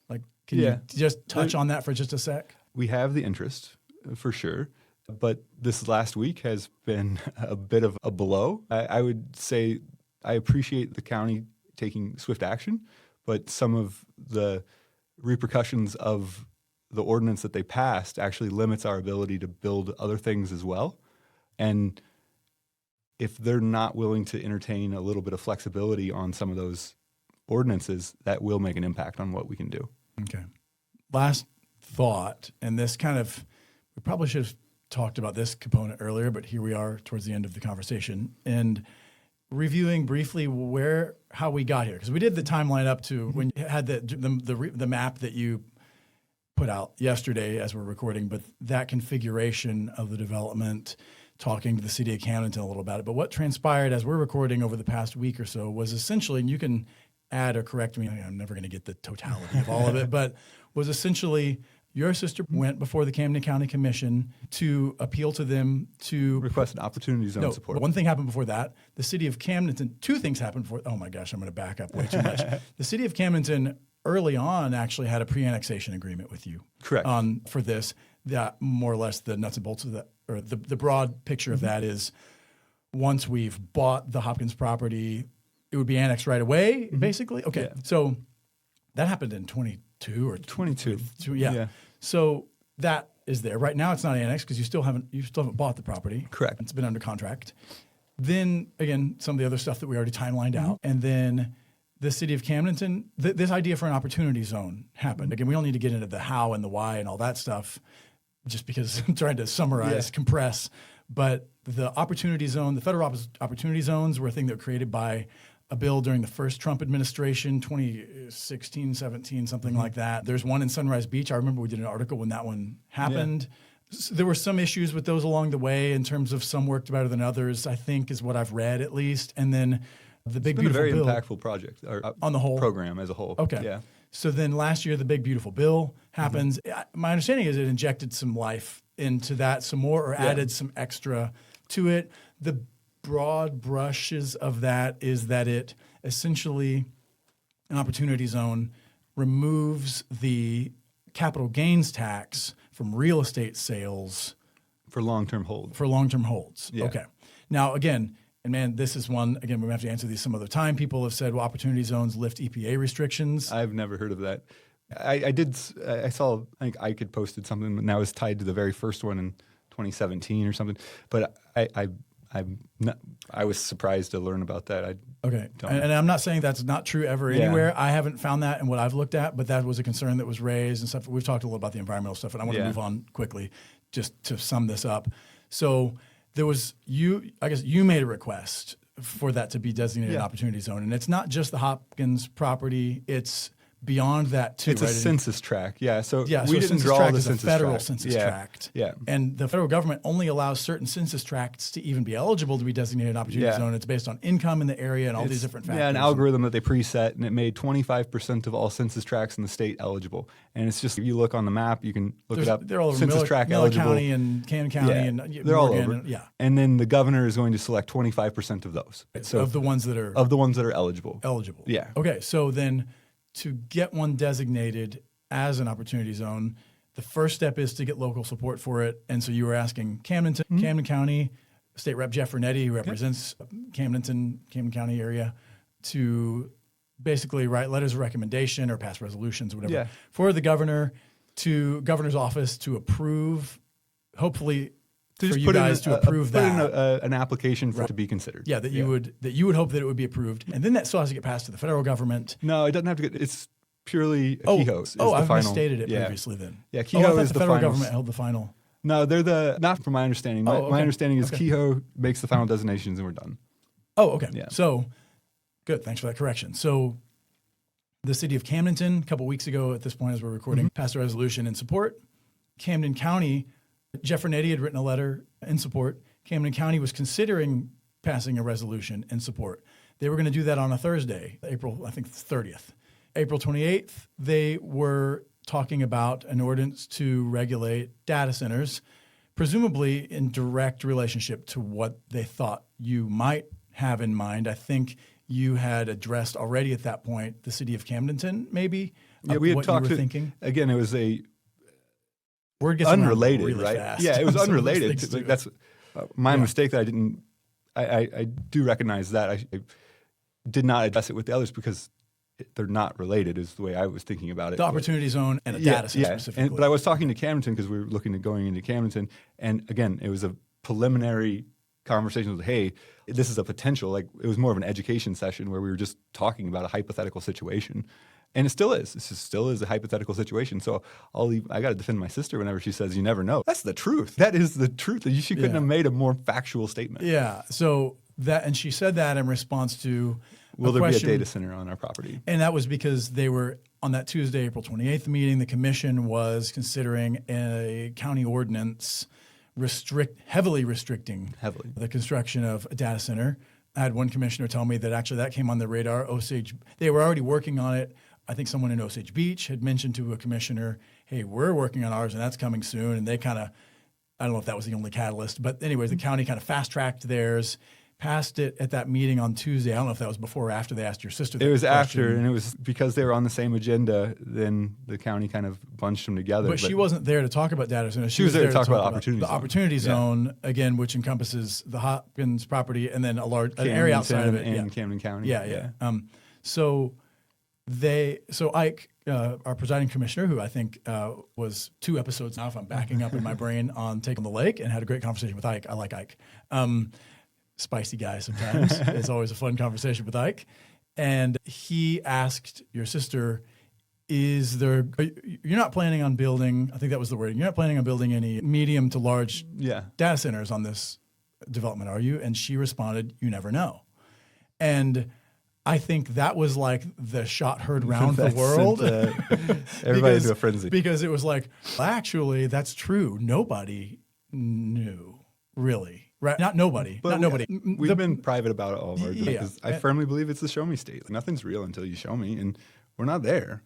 like, can you just touch on that for just a sec? We have the interest for sure, but this last week has been a bit of a blow. I would say I appreciate the county taking swift action, but some of the repercussions of the ordinance that they passed actually limits our ability to build other things as well. And if they're not willing to entertain a little bit of flexibility on some of those ordinances, that will make an impact on what we can do. Okay. Last thought, and this kind of, we probably should have talked about this component earlier, but here we are towards the end of the conversation, and reviewing briefly how we got here, because we did the timeline up to when you had the map that you put out yesterday as we're recording, but that configuration of the development, talking to the city of Camdenton a little about it. But what transpired as we're recording over the past week or so was essentially, and you can add or correct me, I'm never going to get the totality of all of it, but was essentially your sister went before the Camden County Commission to appeal to them to request an opportunity zone support. One thing happened before that. The city of Camdenton, two things happened before. Oh my gosh, I'm going to back up way too much. The city of Camdenton early on actually had a pre-annexation agreement with you. Correct. For this, that more or less the nuts and bolts of that, or the broad picture of that is once we've bought the Hopkins property, it would be annexed right away, basically? Okay. Yeah. So that happened in 22 or 22. Yeah. So that is there. Right now it's not annexed because you still haven't bought the property. Correct. It's been under contract. Then again, some of the other stuff that we already timelined out. And then the city of Camdenton, this idea for an opportunity zone happened. Again, we don't need to get into the how and the why and all that stuff, just because I'm trying to summarize, compress. But the opportunity zone, the federal opportunity zones were a thing that were created by a bill during the first Trump administration, 2016, 17, something like that. There's one in Sunrise Beach. I remember we did an article when that one happened. Yeah. So there were some issues with those along the way in terms of some worked better than others, I think is what I've read at least. And then the Big Beautiful Bill. It's been a very impactful project, or on the whole program as a whole. Okay. Yeah. So then last year, the Big Beautiful Bill happens. My understanding is it injected some life into that some more, or added some extra to it. The broad brushes of that is that it essentially, an opportunity zone, removes the capital gains tax from real estate sales. For long-term holds. For long-term holds. Yeah. Okay. Now, again, and man, this is one, again, we're going to have to answer these some other time. People have said, well, opportunity zones lift EPA restrictions. I've never heard of that. I saw, I think Ike had posted something, and that was tied to the very first one in 2017 or something. But I was surprised to learn about that. And I'm not saying that's not true ever anywhere. I haven't found that in what I've looked at, but that was a concern that was raised and stuff. We've talked a little about the environmental stuff, and I want to move on quickly just to sum this up. So there was I guess you made a request for that to be designated an opportunity zone. And it's not just the Hopkins property, it's beyond that too. It's right? a census tract, So we didn't draw the census federal tract. Census tract. Yeah. And the federal government only allows certain census tracts to even be eligible to be designated an opportunity zone. It's based on income in the area and all these different factors. Yeah, an algorithm that they preset, and it made 25% of all census tracts in the state eligible. And it's just, if you look on the map, you can look it up. They're all over census tract Miller eligible. County and Camden County and they're Morgan, all over. And then the governor is going to select 25% of those. So of the ones that are eligible. Yeah. Okay. So then, to get one designated as an opportunity zone, the first step is to get local support for it. And so you were asking Camdenton, Camden County, State Rep Jeff Renetti, who represents Camden County area, to basically write letters of recommendation or pass resolutions or whatever for the governor to governor's office to approve, hopefully To for just you put guys to approve put in that. an application for it to be considered. Yeah, that you would hope that it would be approved. And then that still has to get passed to the federal government. No, it doesn't have to get. It's purely Kehoe. Is the I've final. misstated it previously then. Yeah, I Kehoe thought is the the federal final. government held the final. No, they're not from my understanding. My understanding is Kehoe makes the final designations and we're done. Oh, okay. Yeah. So, good. Thanks for that correction. So, the city of Camdenton, a couple weeks ago at this point as we're recording, passed a resolution in support. Camden County, Jeff Reignited had written a letter in support. Camden County was considering passing a resolution in support. They were going to do that on a Thursday, April, I think, 30th. April 28th, they were talking about an ordinance to regulate data centers, presumably in direct relationship to what they thought you might have in mind. I think you had addressed already at that point the city of Camdenton, maybe. Yeah, we had what talked you were thinking. Again, it was a word gets unrelated, really right? fast. Yeah, it was Some of those unrelated. things Like, too. that's my mistake that I didn't. I do recognize that. I did not address it with the others because they're not related. Is the way I was thinking about it. The opportunity zone and a data center specifically. But I was talking to Camdenton because we were looking at going into Camdenton, and again, it was a preliminary conversation. With, hey, this is a potential. Like it was more of an education session where we were just talking about a hypothetical situation. And it still is. This still is a hypothetical situation. So I got to defend my sister whenever she says, you never know. That's the truth. That is the truth. She couldn't have made a more factual statement. Yeah. So that, and she said that in response to Will there question, be a data center on our property? And that was because they were on that Tuesday, April 28th meeting, the commission was considering a county ordinance heavily restricting the construction of a data center. I had one commissioner tell me that actually that came on the radar. Osage, they were already working on it. I think someone in Osage Beach had mentioned to a commissioner, hey, we're working on ours and that's coming soon. And they kind of, I don't know if that was the only catalyst, but anyways, the county kind of fast-tracked theirs, passed it at that meeting on Tuesday. I don't know if that was before or after they asked your sister that It was question. after, and it was because they were on the same agenda, then the county kind of bunched them together. But she wasn't there to talk about data centers. She was there to talk about opportunity the zone. opportunity zone, again, which encompasses the Hopkins property and then an area outside of it. And Camden County. Yeah. So Ike, our presiding commissioner, who I think was 2 episodes now, if I'm backing up in my brain, on Take on the Lake, and had a great conversation with Ike. I like Ike. Spicy guy sometimes. It's always a fun conversation with Ike. And he asked your sister, you're not planning on building, I think that was the word, you're not planning on building any medium to large data centers on this development, are you? And she responded, you never know. And I think that was like the shot heard round the world. Everybody into a frenzy. Because it was like, well, actually, that's true. Nobody knew, really. Right? Not nobody. We've been private about it all of our lives because I firmly believe it's the show me state. Nothing's real until you show me, and we're not there.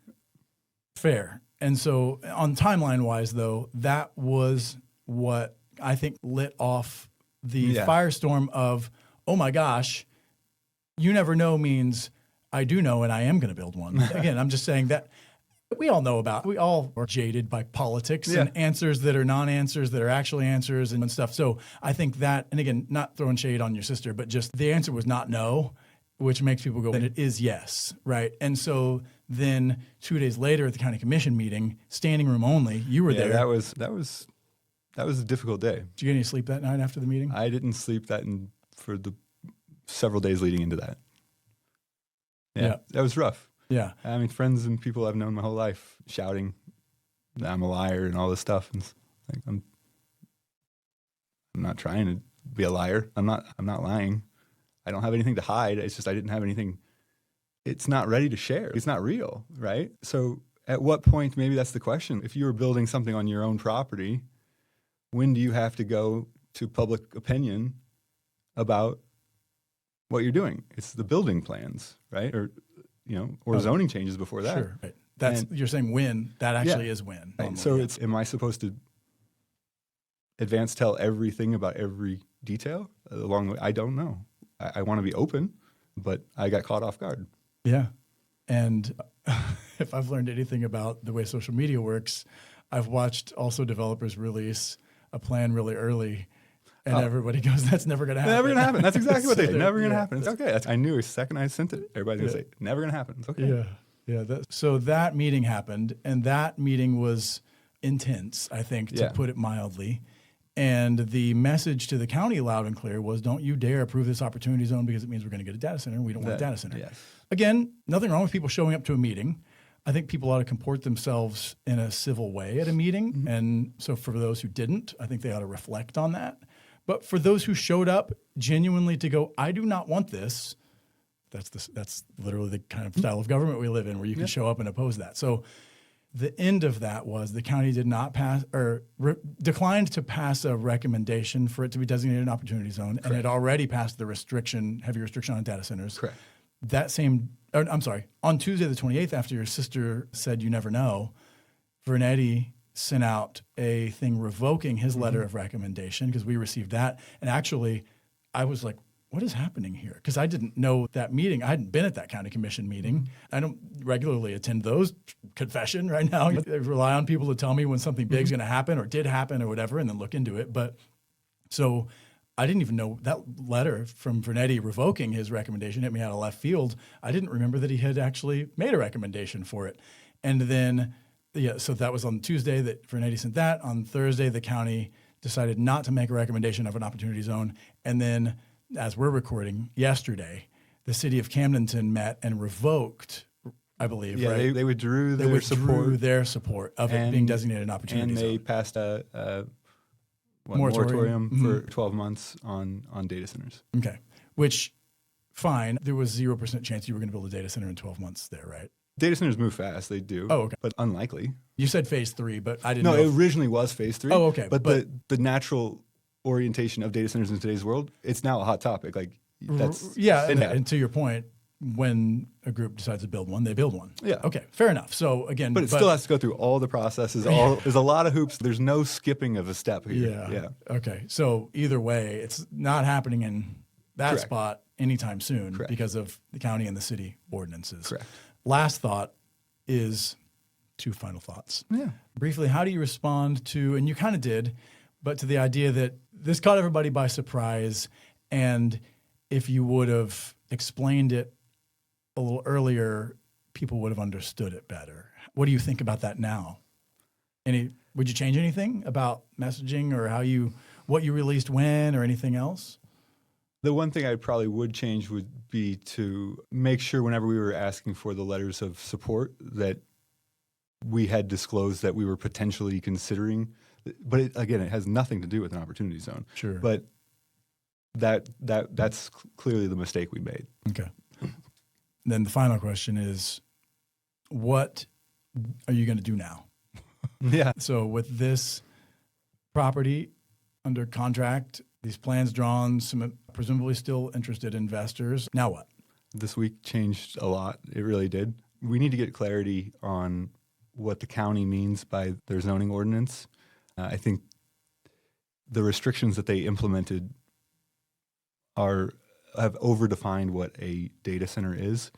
Fair. And so on timeline-wise, though, that was what I think lit off the firestorm of, oh my gosh, you never know means I do know and I am going to build one. Again, I'm just saying that we all know about, we all are jaded by politics and answers that are non-answers that are actually answers and stuff. So I think that, and again, not throwing shade on your sister, but just the answer was not no, which makes people go, then it is yes, right? And so then 2 days later at the county commission meeting, standing room only, you were there. That was a difficult day. Did you get any sleep that night after the meeting? I didn't sleep for the several days leading into that. Yeah, that was rough. Yeah. I mean, friends and people I've known my whole life shouting that I'm a liar and all this stuff. And it's like, I'm not trying to be a liar. I'm not lying. I don't have anything to hide. It's just I didn't have anything. It's not ready to share. It's not real, right? So at what point, maybe that's the question. If you were building something on your own property, when do you have to go to public opinion about what you're doing? It's the building plans, right? Or zoning changes before that. Sure. Right. You're saying when, that actually is when. Right. So am I supposed to advance tell everything about every detail along the way? I don't know. I want to be open, but I got caught off guard. Yeah. And if I've learned anything about the way social media works, I've watched also developers release a plan really early. And everybody goes, that's never going to happen. Never going to happen. That's exactly what they say. Never going to happen. It's okay. I knew the second I sent it, everybody's going to say, never going to happen. It's okay. Yeah. So that meeting happened, and that meeting was intense, I think, to put it mildly. And the message to the county loud and clear was, don't you dare approve this opportunity zone because it means we're going to get a data center and we don't want a data center. Yes. Again, nothing wrong with people showing up to a meeting. I think people ought to comport themselves in a civil way at a meeting. Mm-hmm. And so for those who didn't, I think they ought to reflect on that. But for those who showed up genuinely to go, I do not want this, that's literally the kind of style of government we live in where you can show up and oppose that. So the end of that was the county did not pass or declined to pass a recommendation for it to be designated an opportunity zone. Correct. And had already passed the heavy restriction on data centers. Correct. On Tuesday the 28th, after your sister said you never know, Vernetti sent out a thing revoking his letter of recommendation because we received that. And actually, I was like, what is happening here? Because I didn't know that meeting. I hadn't been at that county commission meeting. I don't regularly attend those. Confession right now. I rely on people to tell me when something big is going to happen or did happen or whatever and then look into it. But so I didn't even know that letter from Vernetti revoking his recommendation hit me out of left field. I didn't remember that he had actually made a recommendation for it. And then, so that was on Tuesday that Vernetti sent that. On Thursday, the county decided not to make a recommendation of an opportunity zone. And then, as we're recording, yesterday, the city of Camdenton met and revoked, I believe, right? They withdrew their support of it being designated an opportunity zone. And they passed a moratorium for 12 months on data centers. Okay. Which, fine. There was 0% chance you were going to build a data center in 12 months there, right? Data centers move fast. They do. Oh, okay. But unlikely. You said phase 3, but I didn't know. No, it originally was phase 3. Oh, okay. But the natural orientation of data centers in today's world, it's now a hot topic. Like that's and to your point, when a group decides to build one, they build one. Yeah. Okay, fair enough. So again, but it still has to go through all the processes. There's a lot of hoops. There's no skipping of a step here. Yeah. Okay. So either way, it's not happening in that spot anytime soon because of the county and the city ordinances. Correct. Last thought is 2 final thoughts. Yeah. Briefly, how do you respond to, and you kind of did, but to the idea that this caught everybody by surprise, and if you would have explained it a little earlier, people would have understood it better. What do you think about that now? Would you change anything about messaging or what you released when or anything else? The one thing I probably would change would be to make sure whenever we were asking for the letters of support that we had disclosed that we were potentially considering. But it has nothing to do with an opportunity zone. Sure. But that's clearly the mistake we made. Okay. Then the final question is, what are you going to do now? Yeah. So with this property under contract, these plans drawn, some presumably still interested investors, now what? This week changed a lot. It really did. We need to get clarity on what the county means by their zoning ordinance. I think the restrictions that they implemented have overdefined what a data center is,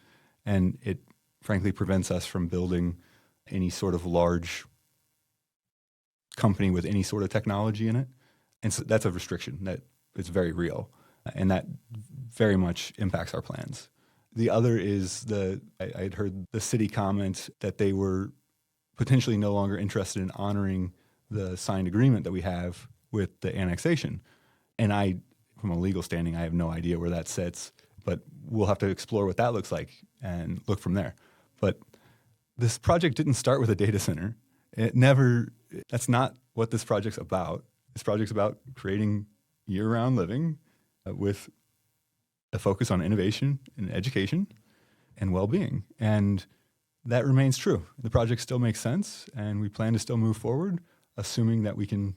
and it frankly prevents us from building any sort of large company with any sort of technology in it. And so that's a restriction that is very real, and that very much impacts our plans. The other is I had heard the city comment that they were potentially no longer interested in honoring the signed agreement that we have with the annexation. And from a legal standing, I have no idea where that sits, but we'll have to explore what that looks like and look from there. But this project didn't start with a data center. That's not what this project's about. This project's about creating year-round living with a focus on innovation and education and well-being. And that remains true. The project still makes sense, and we plan to still move forward, assuming that we can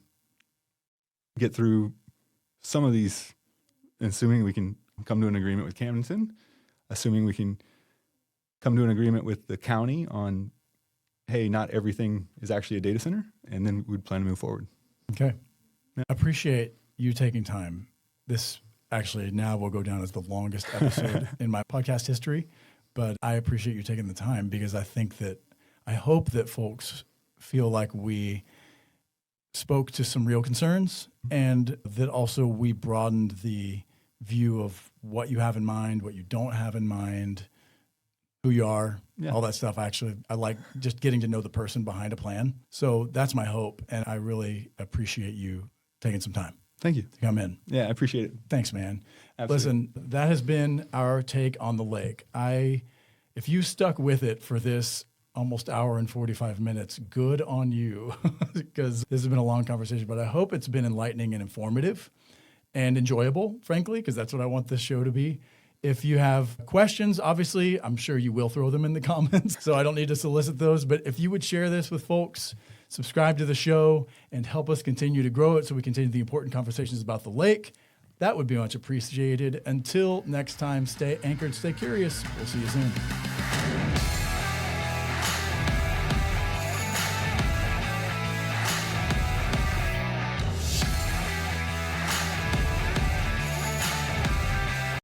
get through some of these, assuming we can come to an agreement with Camdenton, assuming we can come to an agreement with the county on, hey, not everything is actually a data center, and then we'd plan to move forward. Okay. I appreciate you taking time. This actually now will go down as the longest episode in my podcast history, but I appreciate you taking the time because I hope that folks feel like we spoke to some real concerns and that also we broadened the view of what you have in mind, what you don't have in mind, who you are, Yeah. all that stuff. I like just getting to know the person behind a plan. So that's my hope. And I really appreciate you taking some time Thank you. to come in. Yeah, I appreciate it. Thanks, man. Absolutely. Listen, that has been our take on the lake. If you stuck with it for this almost hour and 45 minutes, good on you, because this has been a long conversation, but I hope it's been enlightening and informative and enjoyable, frankly, because that's what I want this show to be. If you have questions, obviously, I'm sure you will throw them in the comments, so I don't need to solicit those. But if you would share this with folks, subscribe to the show, and help us continue to grow it so we continue the important conversations about the lake, that would be much appreciated. Until next time, stay anchored, stay curious. We'll see you soon.